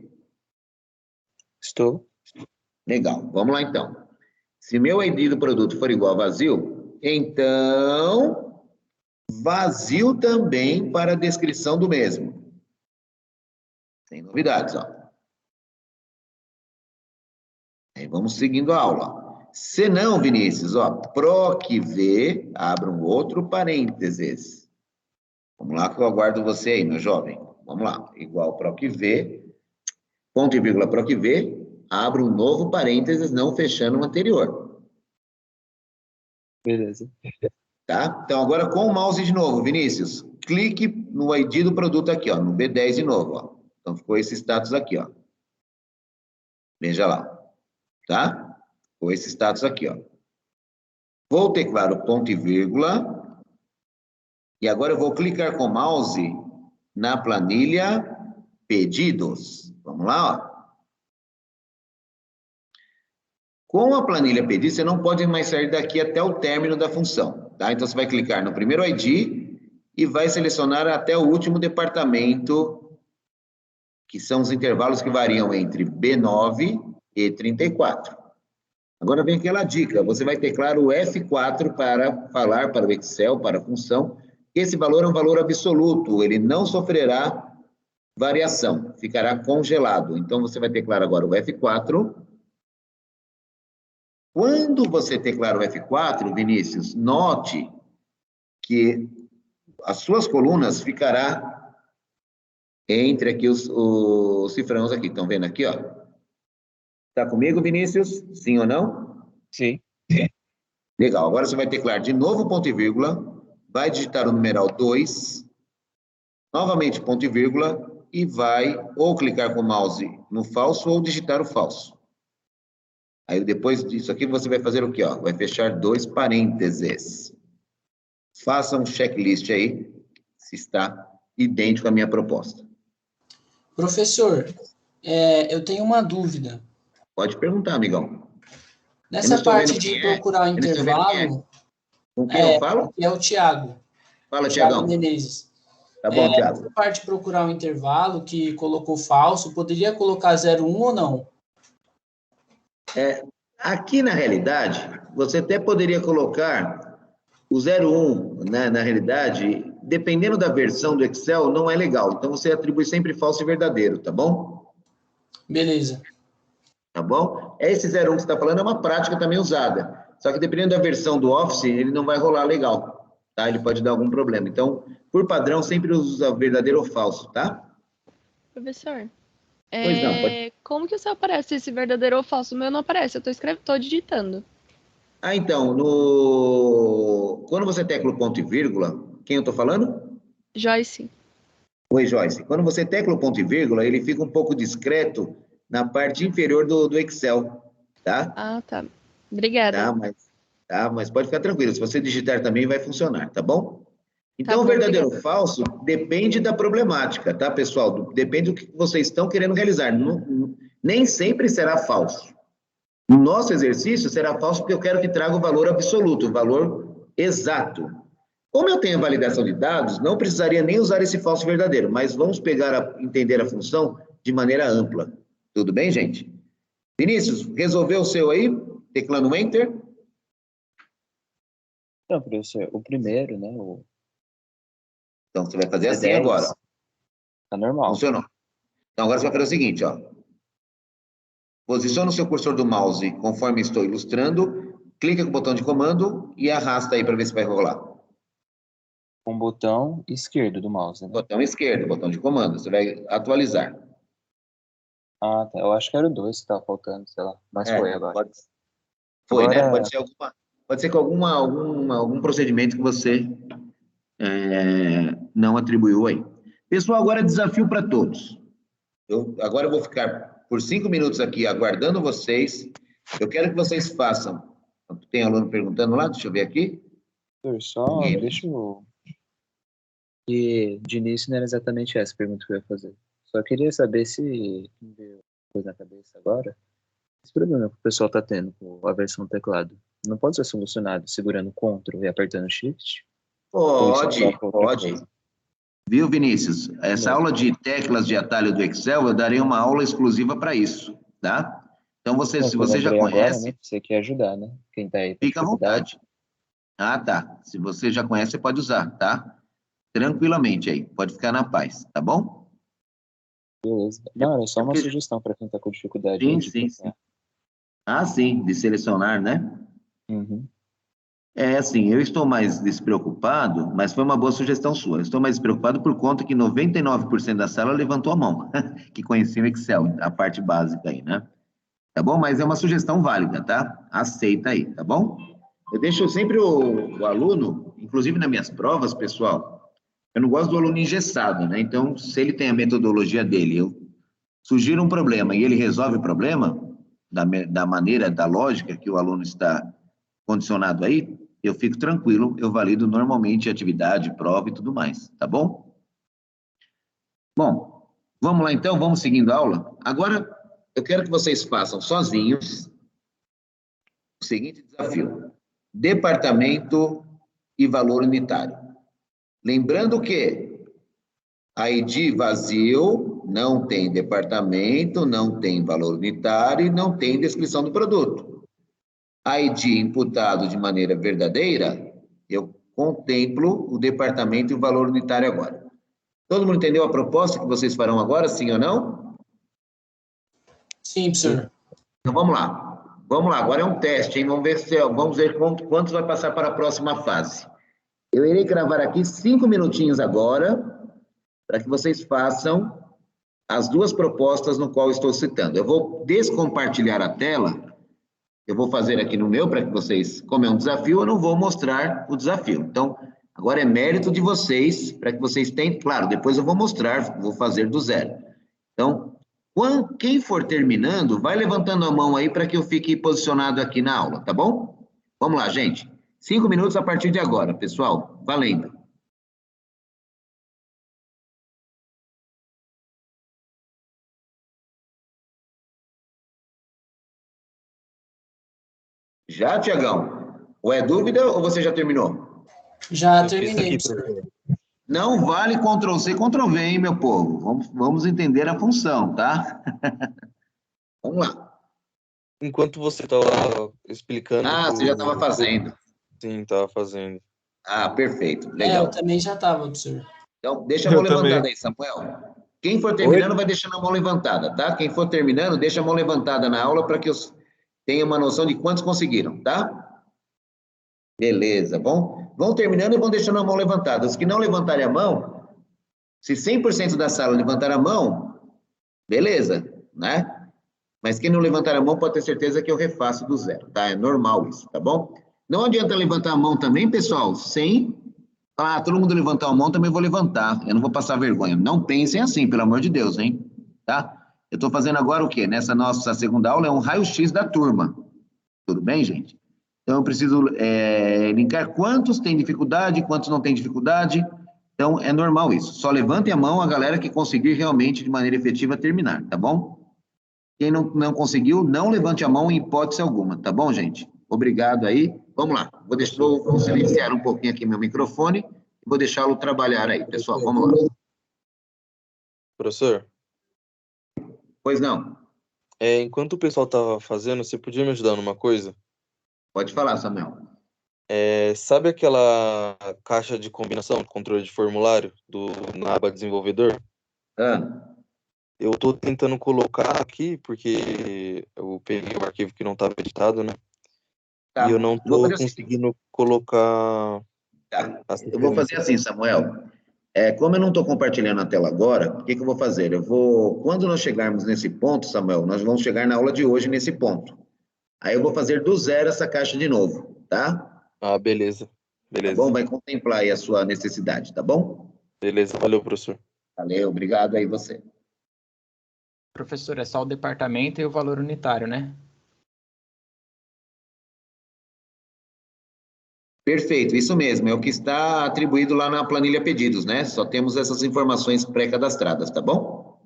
Estou. Legal, vamos lá então. Se meu ID do produto for igual a vazio, então, vazio também para a descrição do mesmo. Sem novidades, ó. Aí vamos seguindo a aula. Se não, Vinícius, ó, proc-v, abra um outro parênteses. Vamos lá que eu aguardo você aí, meu jovem. Vamos lá, igual proc-v, ponto e vírgula proc-v, abra um novo parênteses, não fechando o anterior. Beleza. Tá? Então, agora com o mouse de novo, Vinícius, clique no ID do produto aqui, ó, no B10 de novo, ó. Então, ficou esse status aqui, ó. Veja lá. Tá? Ficou esse status aqui, ó. Vou teclar o ponto e vírgula. E agora eu vou clicar com o mouse na planilha pedidos. Vamos lá, ó. Com a planilha pedidos, você não pode mais sair daqui até o término da função, tá? Então, você vai clicar no primeiro ID e vai selecionar até o último departamento, que são os intervalos que variam entre B9 e 34. Agora vem aquela dica, você vai teclar o F4 para falar para o Excel, para a função, que esse valor é um valor absoluto, ele não sofrerá variação, ficará congelado. Então, você vai teclar agora o F4. Quando você teclar o F4, Vinícius, note que as suas colunas ficará entre aqui os cifrões aqui. Estão vendo aqui, ó? Está comigo, Vinícius? Sim ou não? Sim. Legal. Agora você vai teclar de novo ponto e vírgula, vai digitar o numeral 2, novamente ponto e vírgula, e vai ou clicar com o mouse no falso ou digitar o falso. Aí, depois disso aqui, você vai fazer o quê? Ó? Vai fechar 2 parênteses. Faça um checklist aí, se está idêntico à minha proposta. Professor, eu tenho uma dúvida. Pode perguntar, amigão. Nessa parte de procurar o intervalo... Com quem eu falo? É o Thiago. Fala, Thiagão. Menezes. Tá bom, Thiago. Nessa parte de procurar o intervalo, que colocou falso, poderia colocar 01 ou não? Aqui, na realidade, você até poderia colocar o 01, né? Na realidade, dependendo da versão do Excel, não é legal. Então, você atribui sempre falso e verdadeiro, tá bom? Beleza. Tá bom? Esse 01 que você está falando é uma prática também usada. Só que dependendo da versão do Office, ele não vai rolar legal, tá? Ele pode dar algum problema. Então, por padrão, sempre usa verdadeiro ou falso, tá? Professor, Pois não, pode... Como que o seu aparece esse verdadeiro ou falso? O meu não aparece, eu tô digitando. Ah, então, quando você tecla o ponto e vírgula, quem eu estou falando? Joyce. Oi, Joyce. Quando você tecla o ponto e vírgula, ele fica um pouco discreto na parte inferior do Excel, tá? Ah, tá. Obrigada. Mas pode ficar tranquilo. Se você digitar também, vai funcionar, tá bom? Então, Tá o bom, verdadeiro ou obrigada. falso depende da problemática, tá, pessoal? Depende do que vocês estão querendo realizar. Nem sempre será falso. No nosso exercício, será falso porque eu quero que traga o valor absoluto, o valor exato. Como eu tenho a validação de dados, não precisaria nem usar esse falso verdadeiro, mas vamos entender a função de maneira ampla. Tudo bem, gente? Vinícius, resolveu o seu aí? Teclando Enter? Não, professor, o primeiro, né? Então, você vai fazer C10, assim agora. tá normal. Funcionou. Então, agora você vai fazer o seguinte, ó. Posiciona o seu cursor do mouse conforme estou ilustrando, clica com o botão de comando e arrasta aí para ver se vai rolar. Com o botão esquerdo do mouse, né? Botão esquerdo, botão de comando. Você vai atualizar. Ah, tá. Eu acho que era o 2 que tava faltando, sei lá. Mas foi agora. Foi, agora... né? Pode ser com algum procedimento que você não atribuiu aí. Pessoal, agora desafio para todos. Agora eu vou ficar por 5 minutos aqui aguardando vocês. Eu quero que vocês façam. Tem aluno perguntando lá? Deixa eu ver aqui. Só deixa eu... E de início não era exatamente essa pergunta que eu ia fazer. Só queria saber se me veio coisa na cabeça agora. Esse problema que o pessoal tá tendo com a versão do teclado não pode ser solucionado segurando Ctrl e apertando Shift? Pode. Viu, Vinícius? Essa aula de teclas de atalho do Excel, eu darei uma aula exclusiva para isso, tá? Então, se você já conhece... Agora, né? Você quer ajudar, né? Quem tá aí... Fica à vontade. Ah, tá. Se você já conhece, você pode usar, tá? Tranquilamente aí. Pode ficar na paz, tá bom? Beleza. Não, era só uma sugestão para quem tá com dificuldade. Sim. Ah, sim. De selecionar, né? Uhum. Assim, eu estou mais despreocupado, mas foi uma boa sugestão sua. Eu estou mais despreocupado por conta que 99% da sala levantou a mão, que conhecia o Excel, a parte básica aí, né? Tá bom? Mas é uma sugestão válida, tá? Aceita aí, tá bom? Eu deixo sempre o aluno, inclusive nas minhas provas, pessoal, eu não gosto do aluno engessado, né? Então, se ele tem a metodologia dele, eu sugiro um problema e ele resolve o problema da maneira, da lógica que o aluno está condicionado aí, eu fico tranquilo, eu valido normalmente atividade, prova e tudo mais, tá bom? Bom, vamos lá então, vamos seguindo a aula. Agora, eu quero que vocês façam sozinhos o seguinte desafio: departamento e valor unitário. Lembrando que ID vazio não tem departamento, não tem valor unitário e não tem descrição do produto. ID imputado de maneira verdadeira, eu contemplo o departamento e o valor unitário agora. Todo mundo entendeu a proposta que vocês farão agora, sim ou não? Sim, professor. Então vamos lá. Vamos lá, agora é um teste, hein? Vamos ver quantos vai passar para a próxima fase. Eu irei gravar aqui 5 minutinhos agora, para que vocês façam as duas propostas no qual estou citando. Eu vou descompartilhar a tela. Eu vou fazer aqui no meu, para que vocês, como é um desafio, eu não vou mostrar o desafio. Então, agora é mérito de vocês, para que vocês tenham, claro, depois eu vou mostrar, vou fazer do zero. Então, quem for terminando, vai levantando a mão aí, para que eu fique posicionado aqui na aula, tá bom? Vamos lá, gente. 5 minutos a partir de agora, pessoal. Valendo. Já, Tiagão? Ou é dúvida ou você já terminou? Já terminei, professor. Não vale Ctrl+C, Ctrl+V, hein, meu povo? Vamos entender a função, tá? Vamos lá. Enquanto você estava explicando... Você já estava fazendo. Sim, estava fazendo. Perfeito. Legal. Eu também já estava, professor. Então, deixa a mão levantada aí, Samuel. Quem for terminando vai deixando a mão levantada, tá? Quem for terminando, deixa a mão levantada na aula para que eu tenha uma noção de quantos conseguiram, tá? Beleza, bom? Vão terminando e vão deixando a mão levantada. Os que não levantarem a mão, se 100% da sala levantar a mão, Beleza, né? Mas quem não levantar a mão pode ter certeza que eu refaço do zero, tá? É normal isso, tá bom? Não adianta levantar a mão também, pessoal, sem falar, todo mundo levantar a mão, também vou levantar. Eu não vou passar vergonha. Não pensem assim, pelo amor de Deus, hein? Tá? Eu estou fazendo agora o quê? Nessa nossa segunda aula é um raio-x da turma. Tudo bem, gente? Então, eu preciso linkar quantos têm dificuldade, quantos não têm dificuldade. Então, é normal isso. Só levantem a mão a galera que conseguir realmente, de maneira efetiva, terminar, tá bom? Quem não conseguiu, não levante a mão em hipótese alguma, tá bom, gente? Obrigado aí. Vamos lá. Vou silenciar um pouquinho aqui meu microfone e vou deixá-lo trabalhar aí, pessoal. Vamos lá. Professor, Pois não. enquanto o pessoal tava fazendo, você podia me ajudar numa coisa? Pode falar, Samuel. Sabe aquela caixa de combinação, controle de formulário na aba desenvolvedor? Ah, Eu tô tentando colocar aqui, porque eu peguei o arquivo que não estava editado, né? tá. E eu não Eu vou tô fazer assim. conseguindo colocar Tá. as Eu vou fazer assim, Samuel. Como eu não estou compartilhando a tela agora, o que que eu vou fazer? Quando nós chegarmos nesse ponto, Samuel, nós vamos chegar na aula de hoje nesse ponto. Aí eu vou fazer do zero essa caixa de novo, tá? Ah, beleza. Tá bom? Beleza. Vai contemplar aí a sua necessidade, tá bom? Beleza. Valeu, professor. Valeu, obrigado aí você. Professor, é só o departamento e o valor unitário, né? Perfeito, isso mesmo, é o que está atribuído lá na planilha pedidos, né? Só temos essas informações pré-cadastradas, tá bom?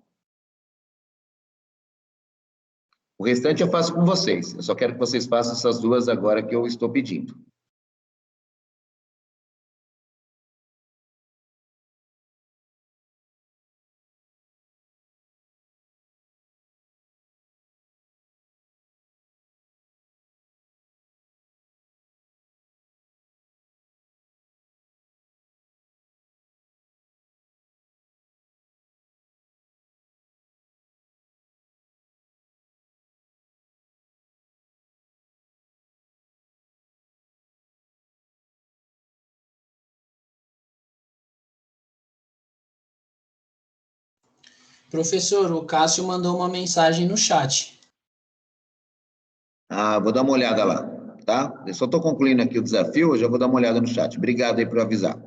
O restante eu faço com vocês. Eu só quero que vocês façam essas duas agora que eu estou pedindo. Professor, o Cássio mandou uma mensagem no chat. Ah, vou dar uma olhada lá, tá? Eu só estou concluindo aqui o desafio, eu já vou dar uma olhada no chat. Obrigado aí por avisar.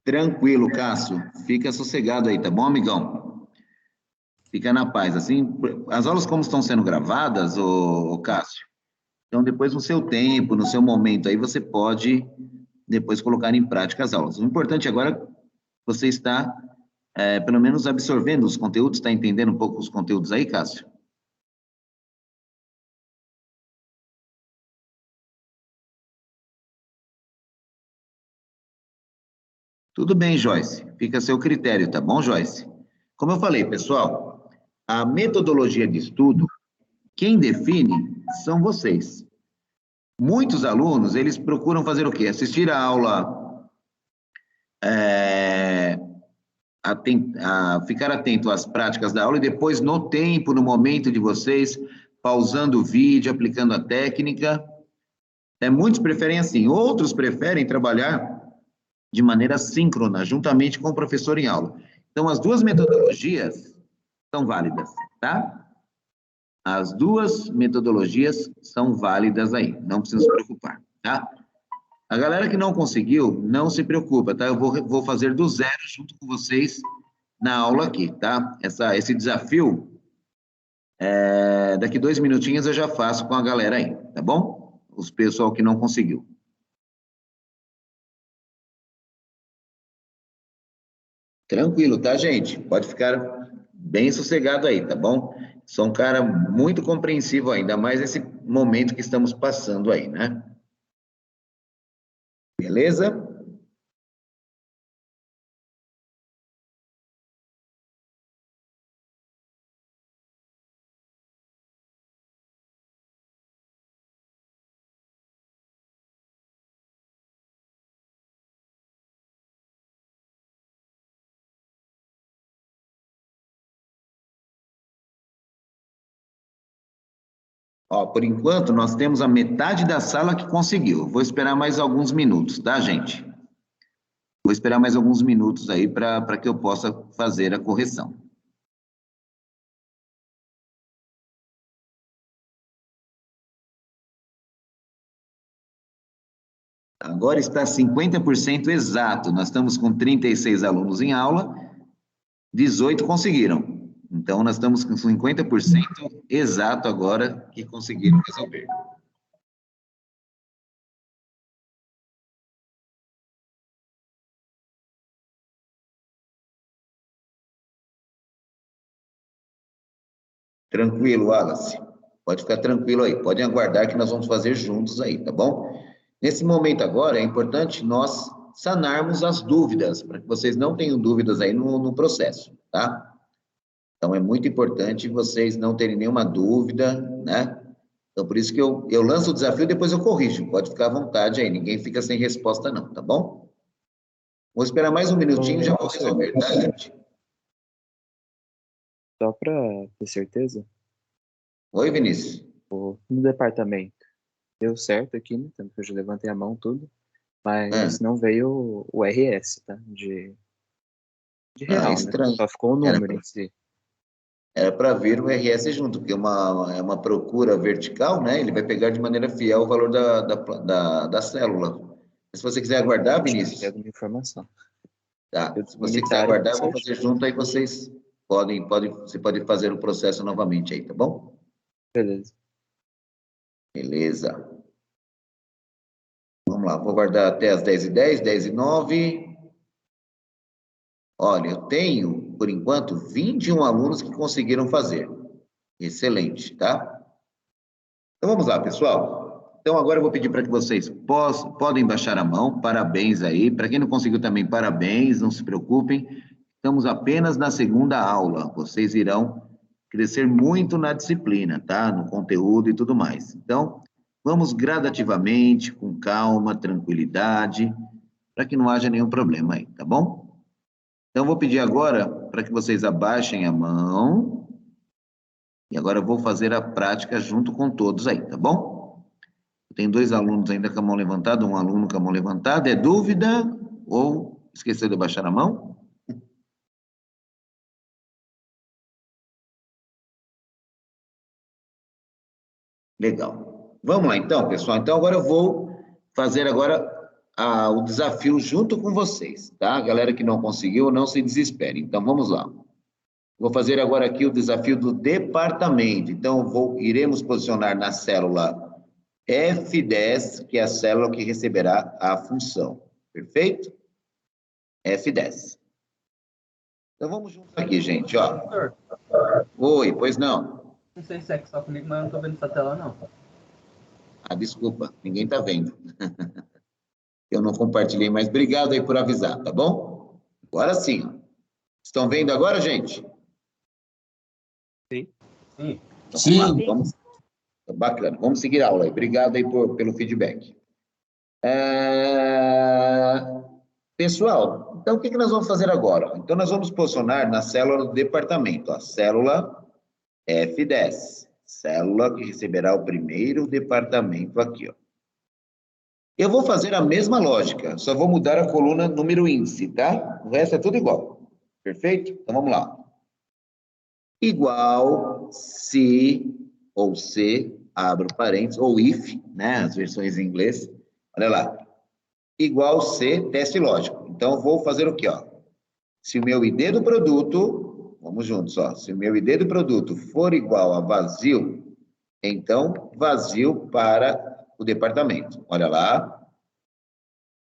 Tranquilo, Cássio. Fica sossegado aí, tá bom, amigão? Fica na paz. Assim, as aulas como estão sendo gravadas, ô Cássio, então depois no seu tempo, no seu momento aí, você pode depois colocar em prática as aulas. O importante agora é você está, pelo menos, absorvendo os conteúdos, está entendendo um pouco os conteúdos aí, Cássio? Tudo bem, Joyce. Fica a seu critério, tá bom, Joyce? Como eu falei, pessoal, a metodologia de estudo, quem define são vocês. Muitos alunos, eles procuram fazer o quê? Assistir a aula, ficar atento às práticas da aula e depois, no tempo, no momento de vocês, pausando o vídeo, aplicando a técnica. Muitos preferem assim, outros preferem trabalhar de maneira síncrona, juntamente com o professor em aula. Então, as duas metodologias são válidas, tá? As duas metodologias são válidas aí, não precisa se preocupar, tá? A galera que não conseguiu, não se preocupa, tá? Eu vou fazer do zero junto com vocês na aula aqui, tá? Esse desafio, daqui 2 minutinhos eu já faço com a galera aí, tá bom? Os pessoal que não conseguiu. Tranquilo, tá, gente? Pode ficar bem sossegado aí, tá bom? Sou um cara muito compreensivo ainda mais esse momento que estamos passando aí, né? Beleza? Ó, por enquanto, nós temos a metade da sala que conseguiu. Vou esperar mais alguns minutos, tá, gente? Vou esperar mais alguns minutos aí para que eu possa fazer a correção. Agora está 50% exato. Nós estamos com 36 alunos em aula, 18 conseguiram. Então, nós estamos com 50% exato agora que conseguiram resolver. Tranquilo, Wallace. Pode ficar tranquilo aí. Podem aguardar que nós vamos fazer juntos aí, tá bom? Nesse momento agora, é importante nós sanarmos as dúvidas, para que vocês não tenham dúvidas aí no processo, tá? Então, é muito importante vocês não terem nenhuma dúvida, né? Então, por isso que eu lanço o desafio e depois eu corrijo. Pode ficar à vontade aí, ninguém fica sem resposta não, tá bom? Vou esperar mais um minutinho e já vou resolver, tá, gente? Só para ter certeza, Oi, Vinícius. no departamento, deu certo aqui, né? Tanto que eu já levantei a mão, tudo. Mas não veio o RS, tá? De real, estranho. Né? Só ficou o número em si. Era para vir o RS junto, porque é uma procura vertical, né? Ele vai pegar de maneira fiel o valor da célula. Se você quiser aguardar, Vinícius... Tem alguma informação. Tá. Se você quiser aguardar, eu vou fazer junto, aí vocês você pode fazer o processo novamente aí, tá bom? Beleza. Beleza. Vamos lá, vou guardar até as 10h10, 10h09. Olha, eu tenho, por enquanto, 21 alunos que conseguiram fazer. Excelente, tá? Então, vamos lá, pessoal. Então, agora eu vou pedir para que vocês podem baixar a mão. Parabéns aí. Para quem não conseguiu também, parabéns, não se preocupem. Estamos apenas na segunda aula. Vocês irão crescer muito na disciplina, tá? No conteúdo e tudo mais. Então, vamos gradativamente, com calma, tranquilidade, para que não haja nenhum problema aí, tá bom? Então, eu vou pedir agora para que vocês abaixem a mão. E agora eu vou fazer a prática junto com todos aí, tá bom? Tem 2 alunos ainda com a mão levantada, um aluno com a mão levantada. É dúvida ou esqueceu de baixar a mão? Legal. Vamos lá então, pessoal. Então agora eu vou fazer agora o desafio junto com vocês, tá? Galera que não conseguiu, não se desespere. Então vamos lá. Vou fazer agora aqui o desafio do departamento. Então iremos posicionar na célula F10, que é a célula que receberá a função. Perfeito? F10. Então vamos juntos aqui, gente, ó. Oi, pois não? Não sei se é só comigo, mas eu não tô vendo essa tela, não. Desculpa, ninguém tá vendo. Eu não compartilhei, mas obrigado aí por avisar, tá bom? Agora sim, ó. Estão vendo agora, gente? Sim. Sim. Então, sim. Vamos... Bacana, vamos seguir a aula aí. Obrigado aí pelo feedback. Pessoal, então o que nós vamos fazer agora? Então nós vamos posicionar na célula do departamento, a célula F10, célula que receberá o primeiro departamento aqui, ó. Eu vou fazer a mesma lógica, só vou mudar a coluna número índice, tá? O resto é tudo igual. Perfeito? Então vamos lá. Igual se ou se, abro parênteses, ou if, né? As versões em inglês. Olha lá. Igual se, teste lógico. Então eu vou fazer o quê, ó? Se o meu ID do produto, vamos juntos, ó. Se o meu ID do produto for igual a vazio, então vazio para o departamento. Olha lá.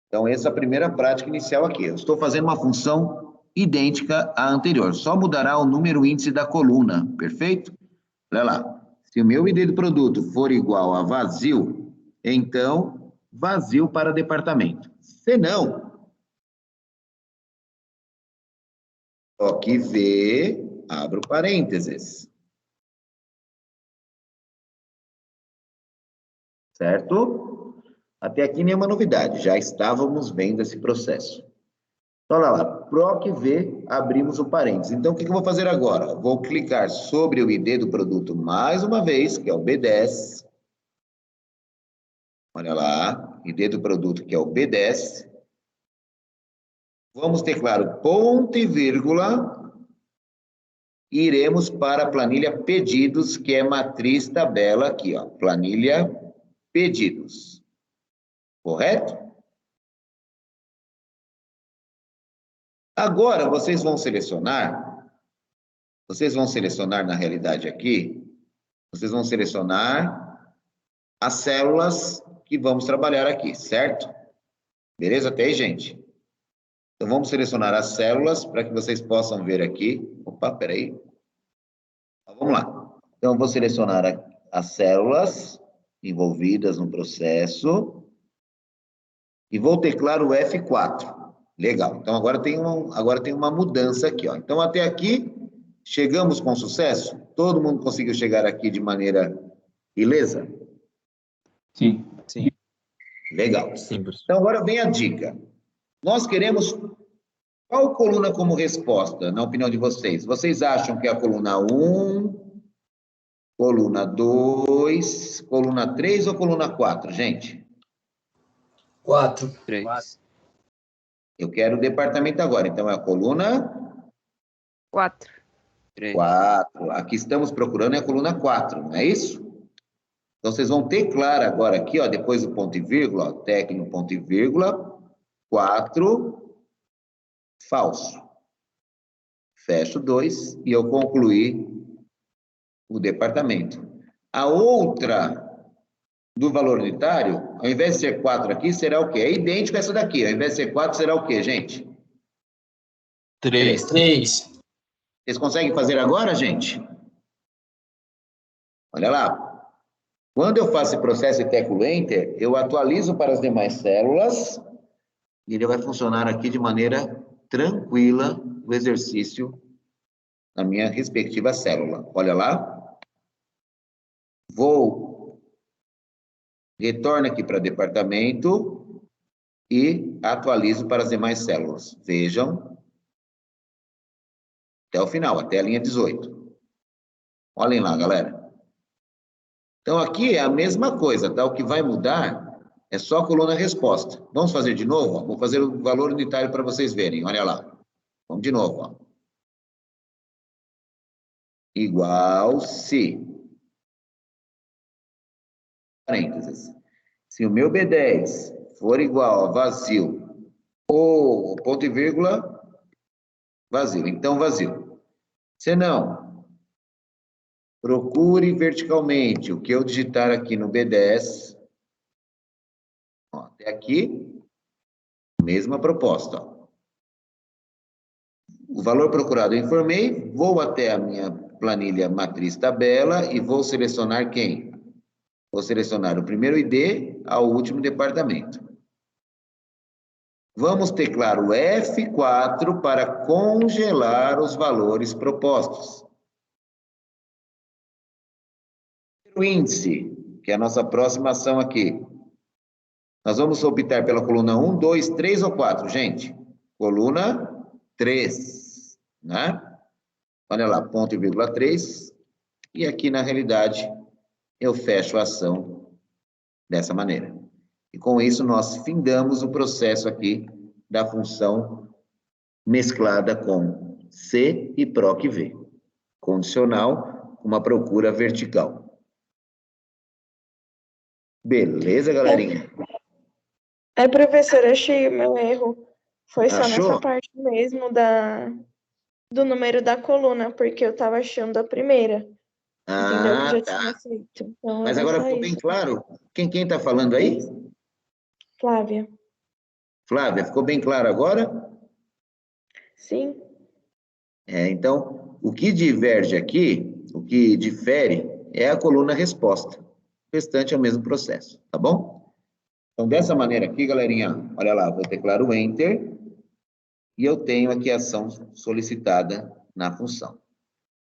Então, essa é a primeira prática inicial aqui. Eu estou fazendo uma função idêntica à anterior. Só mudará o número índice da coluna. Perfeito? Olha lá. Se o meu ID do produto for igual a vazio, então vazio para departamento. Se não, toque V, abro parênteses. Certo? Até aqui nenhuma novidade, já estávamos vendo esse processo. Então, olha lá, PROC V, abrimos o parênteses. Então, o que eu vou fazer agora? Vou clicar sobre o ID do produto mais uma vez, que é o B10. Olha lá, ID do produto, que é o B10. Vamos teclar ponto e vírgula. E iremos para a planilha pedidos, que é matriz tabela aqui, ó. Planilha pedidos. Correto? Agora, vocês vão selecionar na realidade aqui, vocês vão selecionar as células que vamos trabalhar aqui, certo? Beleza até aí, gente? Então, vamos selecionar as células para que vocês possam ver aqui. Opa, peraí. Vamos lá. Então, eu vou selecionar as células envolvidas no processo e vou teclar o F4. Legal. Então, agora tem uma mudança aqui, ó. Então, até aqui, chegamos com sucesso? Todo mundo conseguiu chegar aqui de maneira ilesa? Sim. Sim. Legal. Sim, professor. Então, agora vem a dica. Nós queremos qual coluna como resposta, na opinião de vocês? Vocês acham que é a coluna 1, coluna 2, coluna 3 ou coluna 4, gente? 4. 3. Eu quero o departamento agora, então é a coluna 4. 3. 4. Aqui estamos procurando é a coluna 4, não é isso? Então, vocês vão teclar agora aqui, ó, depois do ponto e vírgula, ó, técnico, ponto e vírgula, 4, falso. Fecho 2 e eu concluí o departamento. A outra do valor unitário, ao invés de ser 4 aqui, será o quê? É idêntico a essa daqui. Ao invés de ser 4, será o quê, gente? 3. 3. Vocês conseguem fazer agora, gente? Olha lá. Quando eu faço esse processo e teclo Enter, eu atualizo para as demais células e ele vai funcionar aqui de maneira tranquila o exercício na minha respectiva célula. Olha lá. Retorno aqui para departamento e atualizo para as demais células. Vejam. Até o final, até a linha 18. Olhem lá, galera. Então, aqui é a mesma coisa, tá? O que vai mudar é só a coluna resposta. Vamos fazer de novo? Ó. Vou fazer o valor unitário para vocês verem. Olha lá. Vamos de novo. Ó. Igual se. Parênteses. Se o meu B10 for igual a vazio ou ponto e vírgula, vazio. Então, vazio. Se não, procure verticalmente o que eu digitar aqui no B10. Ó, até aqui, mesma proposta. Ó. O valor procurado eu informei, vou até a minha planilha matriz tabela e vou selecionar quem? Vou selecionar o primeiro ID ao último departamento. Vamos teclar o F4 para congelar os valores propostos. O índice, que é a nossa próxima ação aqui. Nós vamos optar pela coluna 1, 2, 3 ou 4, gente? Coluna 3, né? Olha lá, ponto e vírgula 3. E aqui, na realidade, eu fecho a ação dessa maneira. E com isso, nós findamos o processo aqui da função mesclada com C e PROC V. Condicional, uma procura vertical. Beleza, galerinha? Professor, achei o meu erro. Foi só Achou? nessa parte mesmo do número da coluna, porque eu estava achando a primeira. Entendeu? Que já tinha feito. Então, Mas era agora só ficou bem isso. claro? Quem está falando aí? Flávia. Flávia, ficou bem claro agora? Sim. Então, o que diverge aqui o que difere é a coluna resposta. O restante é o mesmo processo, tá bom? Então, dessa maneira aqui, galerinha, olha lá, vou teclar o Enter e eu tenho aqui a ação solicitada na função.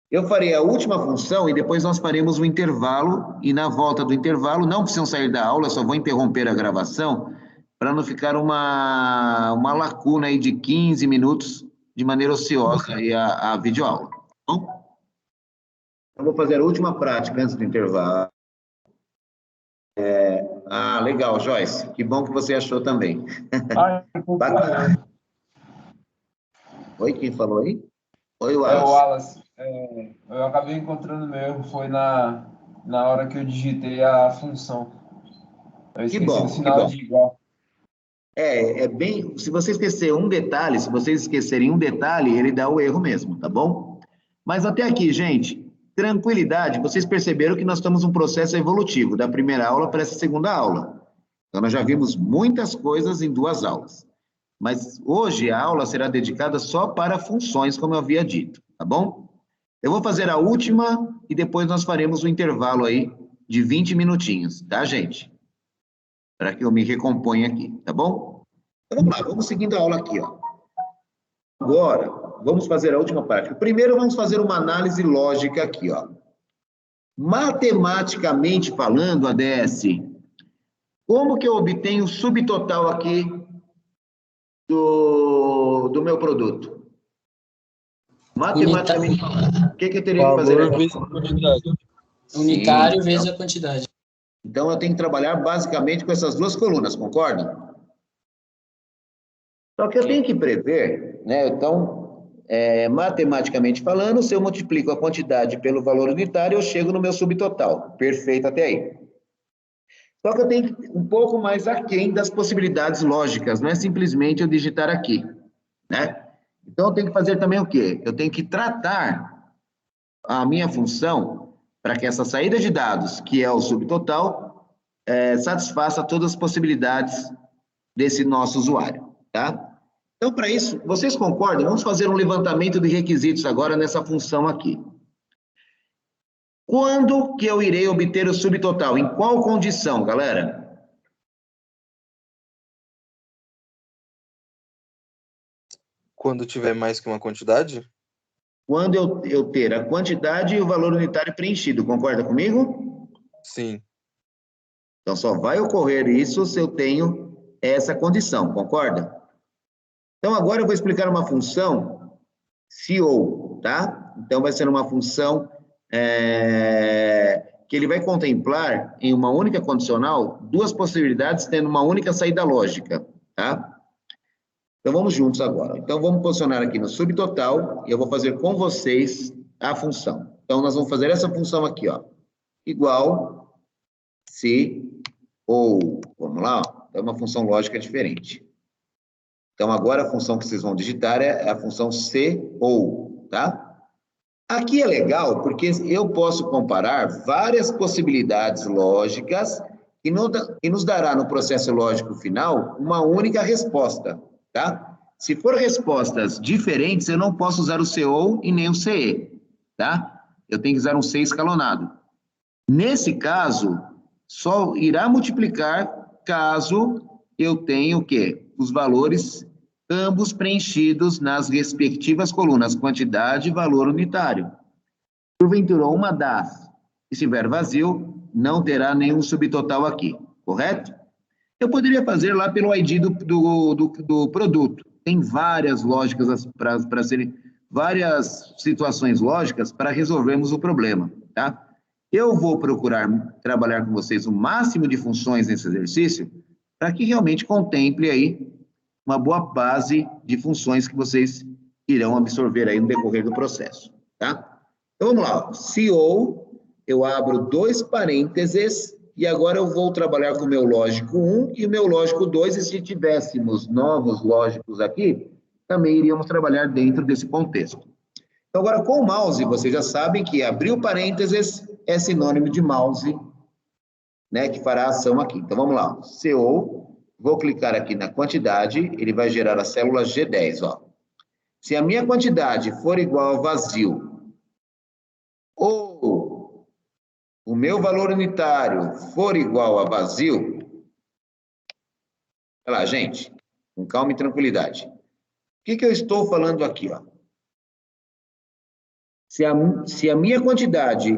Eu farei a última função e depois nós faremos o intervalo, e na volta do intervalo, não precisam sair da aula, só vou interromper a gravação, para não ficar uma lacuna aí de 15 minutos, de maneira ociosa, aí a videoaula, tá bom? Eu vou fazer a última prática antes do intervalo. Legal, Joyce, que bom que você achou também. Bacana. Oi, quem falou aí? Oi, Wallace. O Wallace. Eu acabei encontrando o meu erro, foi na hora que eu digitei a função. Eu esqueci do sinal de igual. É bem... Se você esquecer um detalhe, se vocês esquecerem um detalhe, ele dá o erro mesmo, tá bom? Mas até aqui, gente, tranquilidade, vocês perceberam que nós estamos num processo evolutivo, da primeira aula para essa segunda aula. Então, nós já vimos muitas coisas em 2 aulas. Mas hoje a aula será dedicada só para funções, como eu havia dito, tá bom? Eu vou fazer a última e depois nós faremos um intervalo aí de 20 minutinhos, tá, gente? Para que eu me recomponha aqui, tá bom? Então, vamos lá, vamos seguindo a aula aqui, ó. Agora, vamos fazer a última parte. Primeiro, vamos fazer uma análise lógica aqui, ó. Matematicamente falando, ADS, como que eu obtenho o subtotal aqui do meu produto? Matematicamente falando, o que eu teria que fazer aqui? Unicário vezes a quantidade. Então, eu tenho que trabalhar basicamente com essas 2 colunas, concordam? Só que eu tenho que prever, né? Então, matematicamente falando, se eu multiplico a quantidade pelo valor unitário, eu chego no meu subtotal. Perfeito até aí. Só que eu tenho que ir um pouco mais aquém das possibilidades lógicas, não é simplesmente eu digitar aqui, né? Então, eu tenho que fazer também o quê? Eu tenho que tratar a minha função para que essa saída de dados, que é o subtotal, satisfaça todas as possibilidades desse nosso usuário, tá? Então, para isso, vocês concordam? Vamos fazer um levantamento de requisitos agora nessa função aqui. Quando que eu irei obter o subtotal? Em qual condição, galera? Quando tiver mais que uma quantidade? Quando eu ter a quantidade e o valor unitário preenchido, concorda comigo? Sim. Então, só vai ocorrer isso se eu tenho essa condição, concorda? Então, agora eu vou explicar uma função se ou, tá? Então, vai ser uma função que ele vai contemplar em uma única condicional 2 possibilidades tendo uma única saída lógica, tá? Então, vamos juntos agora. Então, vamos posicionar aqui no subtotal e eu vou fazer com vocês a função. Então, nós vamos fazer essa função aqui, ó. Igual, se, ou. Vamos lá, ó. É uma função lógica diferente. Então, agora a função que vocês vão digitar é a função se, ou, tá? Aqui é legal porque eu posso comparar várias possibilidades lógicas que nos dará no processo lógico final uma única resposta, tá? Se for respostas diferentes, eu não posso usar o CO e nem o CE, tá? Eu tenho que usar um C escalonado. Nesse caso, só irá multiplicar caso eu tenha o quê? Os valores ambos preenchidos nas respectivas colunas, quantidade e valor unitário. Porventura, uma das estiver vazio, não terá nenhum subtotal aqui, correto? Eu poderia fazer lá pelo ID do produto. Tem várias lógicas para serem, várias situações lógicas para resolvermos o problema, tá? Eu vou procurar trabalhar com vocês o máximo de funções nesse exercício para que realmente contemple aí uma boa base de funções que vocês irão absorver aí no decorrer do processo, tá? Então, vamos lá. Se ou, eu abro 2 parênteses e agora eu vou trabalhar com o meu lógico 1 e o meu lógico 2, e se tivéssemos novos lógicos aqui, também iríamos trabalhar dentro desse contexto. Então, agora, com o mouse, vocês já sabem que abrir o parênteses é sinônimo de mouse, né, que fará a ação aqui. Então, vamos lá. Se ou, vou clicar aqui na quantidade, ele vai gerar a célula G10, ó. Se a minha quantidade for igual ao vazio, ou o meu valor unitário for igual a vazio, olha lá, gente, com calma e tranquilidade. O que eu estou falando aqui, ó? Se a minha quantidade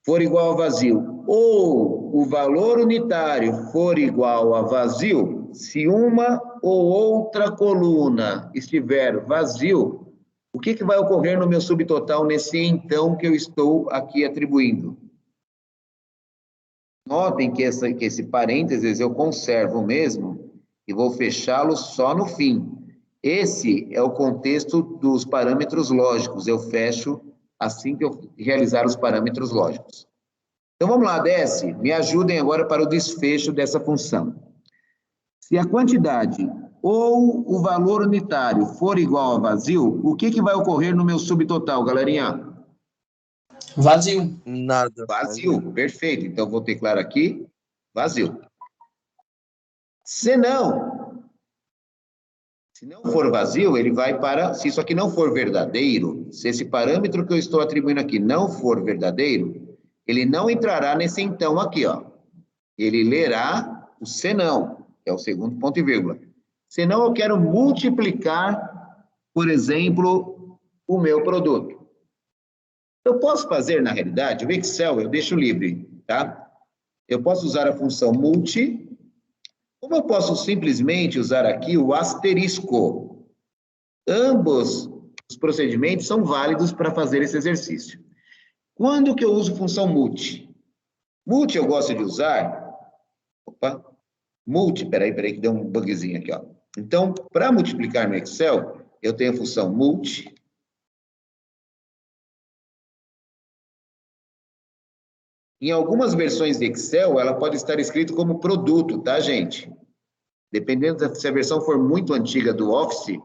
for igual a vazio, ou o valor unitário for igual a vazio, se uma ou outra coluna estiver vazio, o que vai ocorrer no meu subtotal nesse então que eu estou aqui atribuindo? Notem que esse parênteses eu conservo mesmo e vou fechá-lo só no fim. Esse é o contexto dos parâmetros lógicos. Eu fecho assim que eu realizar os parâmetros lógicos. Então, vamos lá, desce. Me ajudem agora para o desfecho dessa função. Se a quantidade ou o valor unitário for igual a vazio, o que vai ocorrer no meu subtotal, galerinha? Vazio. Nada. Vazio, perfeito. Então, vou declarar aqui, vazio. Se não for vazio, ele vai para... Se isso aqui não for verdadeiro, se esse parâmetro que eu estou atribuindo aqui não for verdadeiro, ele não entrará nesse então aqui, ó. Ele lerá o senão, que é o segundo ponto e vírgula. Senão eu quero multiplicar, por exemplo, o meu produto. Eu posso fazer, na realidade, o Excel eu deixo livre, tá? Eu posso usar a função multi, como eu posso simplesmente usar aqui o asterisco. Ambos os procedimentos são válidos para fazer esse exercício. Quando que eu uso função multi? Multi eu gosto de usar... Opa! Multi, peraí, que deu um bugzinho aqui, ó. Então, para multiplicar no Excel, eu tenho a função multi. Em algumas versões de Excel, ela pode estar escrito como produto, tá, gente? Dependendo se a versão for muito antiga do Office,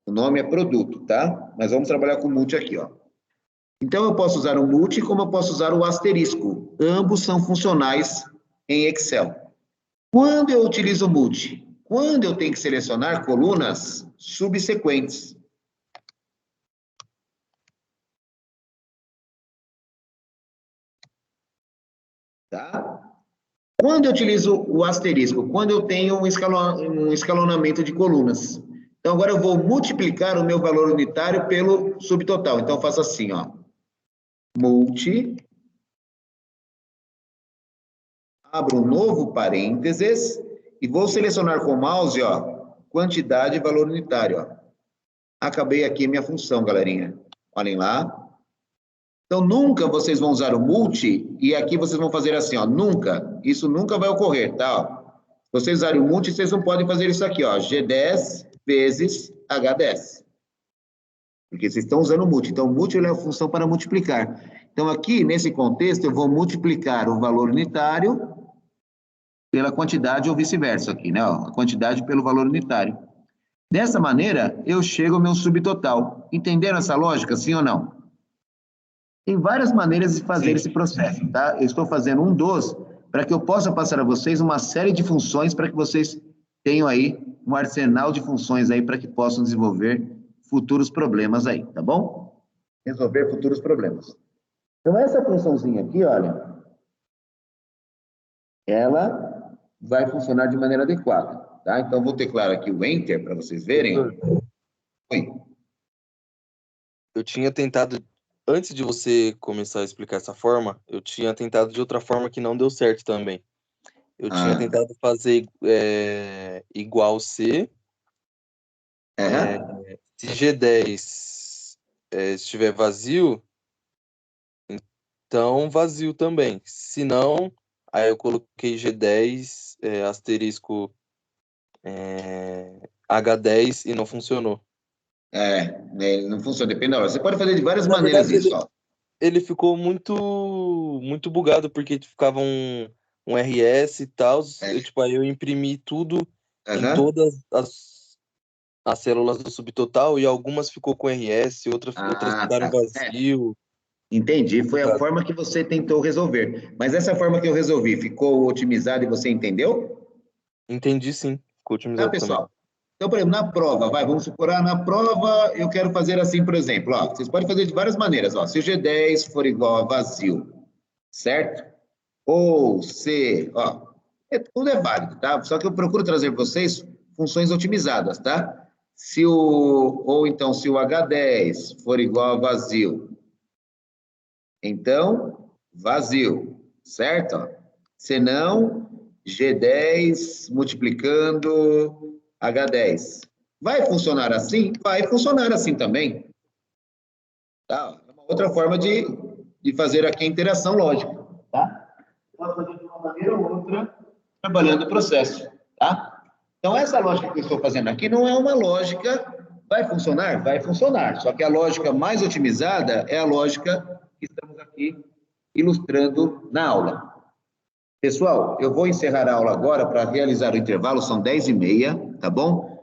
o nome é produto, tá? Mas vamos trabalhar com multi aqui, ó. Então, eu posso usar o multi como eu posso usar o asterisco. Ambos são funcionais em Excel. Quando eu utilizo o multi? Quando eu tenho que selecionar colunas subsequentes. Tá? Quando eu utilizo o asterisco? Quando eu tenho um escalonamento de colunas. Então, agora eu vou multiplicar o meu valor unitário pelo subtotal. Então, eu faço assim, ó. Multi. Abro um novo parênteses e vou selecionar com o mouse, ó, quantidade e valor unitário, ó. Acabei aqui minha função, galerinha. Olhem lá. Então, nunca vocês vão usar o multi e aqui vocês vão fazer assim, ó, nunca. Isso nunca vai ocorrer, tá? Ó. Se vocês usarem o multi, vocês não podem fazer isso aqui, ó, G10 vezes H10. Porque vocês estão usando o multi. Então, o multi é a função para multiplicar. Então, aqui, nesse contexto, eu vou multiplicar o valor unitário pela quantidade ou vice-versa aqui, né? Ó, a quantidade pelo valor unitário. Dessa maneira, eu chego ao meu subtotal. Entenderam essa lógica, sim ou não? Tem várias maneiras de fazer esse processo, tá? Eu estou fazendo um dos, para que eu possa passar a vocês uma série de funções, para que vocês tenham aí um arsenal de funções aí, para que possam desenvolver futuros problemas aí, tá bom? Resolver futuros problemas. Então, essa funçãozinha aqui, olha, ela vai funcionar de maneira adequada, tá? Então, vou declarar aqui o Enter, para vocês verem. Oi. Eu tinha tentado, antes de você começar a explicar essa forma, eu tinha tentado de outra forma que não deu certo também. Eu tinha tentado fazer igual C. Se G10 estiver vazio, então vazio também. Se não, aí eu coloquei G10, asterisco H10 e não funcionou. Não funciona, depende da hora. Você pode fazer de várias maneiras isso, ó. Ele ficou muito bugado, porque ficava um RS e tal. Tipo, aí eu imprimi tudo em todas as células do subtotal, e algumas ficou com RS, outras ficaram vazio. Entendi, foi a forma que você tentou resolver. Mas essa forma que eu resolvi, ficou otimizada e você entendeu? Entendi, sim. Ficou otimizado pessoal? também. Então, por exemplo, na prova, vamos supor, na prova eu quero fazer assim, por exemplo, ó, vocês podem fazer de várias maneiras, ó, se o G10 for igual a vazio, certo? Ou se, ó, tudo é válido, tá? Só que eu procuro trazer para vocês funções otimizadas, tá? Ou então, se o H10 for igual a vazio, então, vazio, certo? Se não, G10 multiplicando H10. Vai funcionar assim? Vai funcionar assim também. Tá? É uma outra forma de fazer aqui a interação lógica, tá? Pode fazer de uma maneira ou outra, trabalhando o processo, tá? Então, essa lógica que eu estou fazendo aqui não é uma lógica... Vai funcionar? Vai funcionar. Só que a lógica mais otimizada é a lógica que estamos aqui ilustrando na aula. Pessoal, eu vou encerrar a aula agora para realizar o intervalo, são 10h30, tá bom?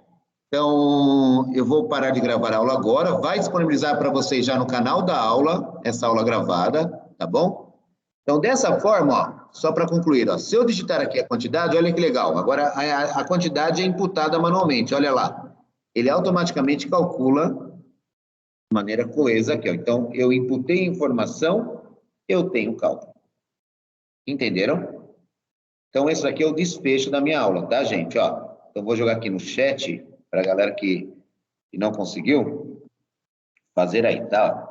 Então, eu vou parar de gravar a aula agora, vai disponibilizar para vocês já no canal da aula, essa aula gravada, tá bom? Então, dessa forma, ó, só para concluir, ó, se eu digitar aqui a quantidade, olha que legal, agora a quantidade é imputada manualmente, olha lá. Ele automaticamente calcula de maneira coesa aqui, ó. Então, eu imputei informação, eu tenho cálculo. Entenderam? Então, esse aqui é o desfecho da minha aula, tá, gente? Ó, então, vou jogar aqui no chat para a galera que não conseguiu fazer aí, tá?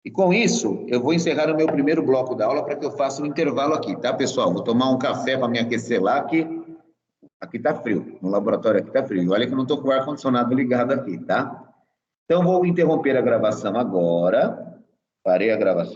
E com isso, eu vou encerrar o meu primeiro bloco da aula para que eu faça um intervalo aqui, tá, pessoal? Vou tomar um café para me aquecer lá, que aqui tá frio. No laboratório aqui tá frio. Olha que eu não tô com o ar-condicionado ligado aqui, tá? Então, vou interromper a gravação agora. Parei a gravação.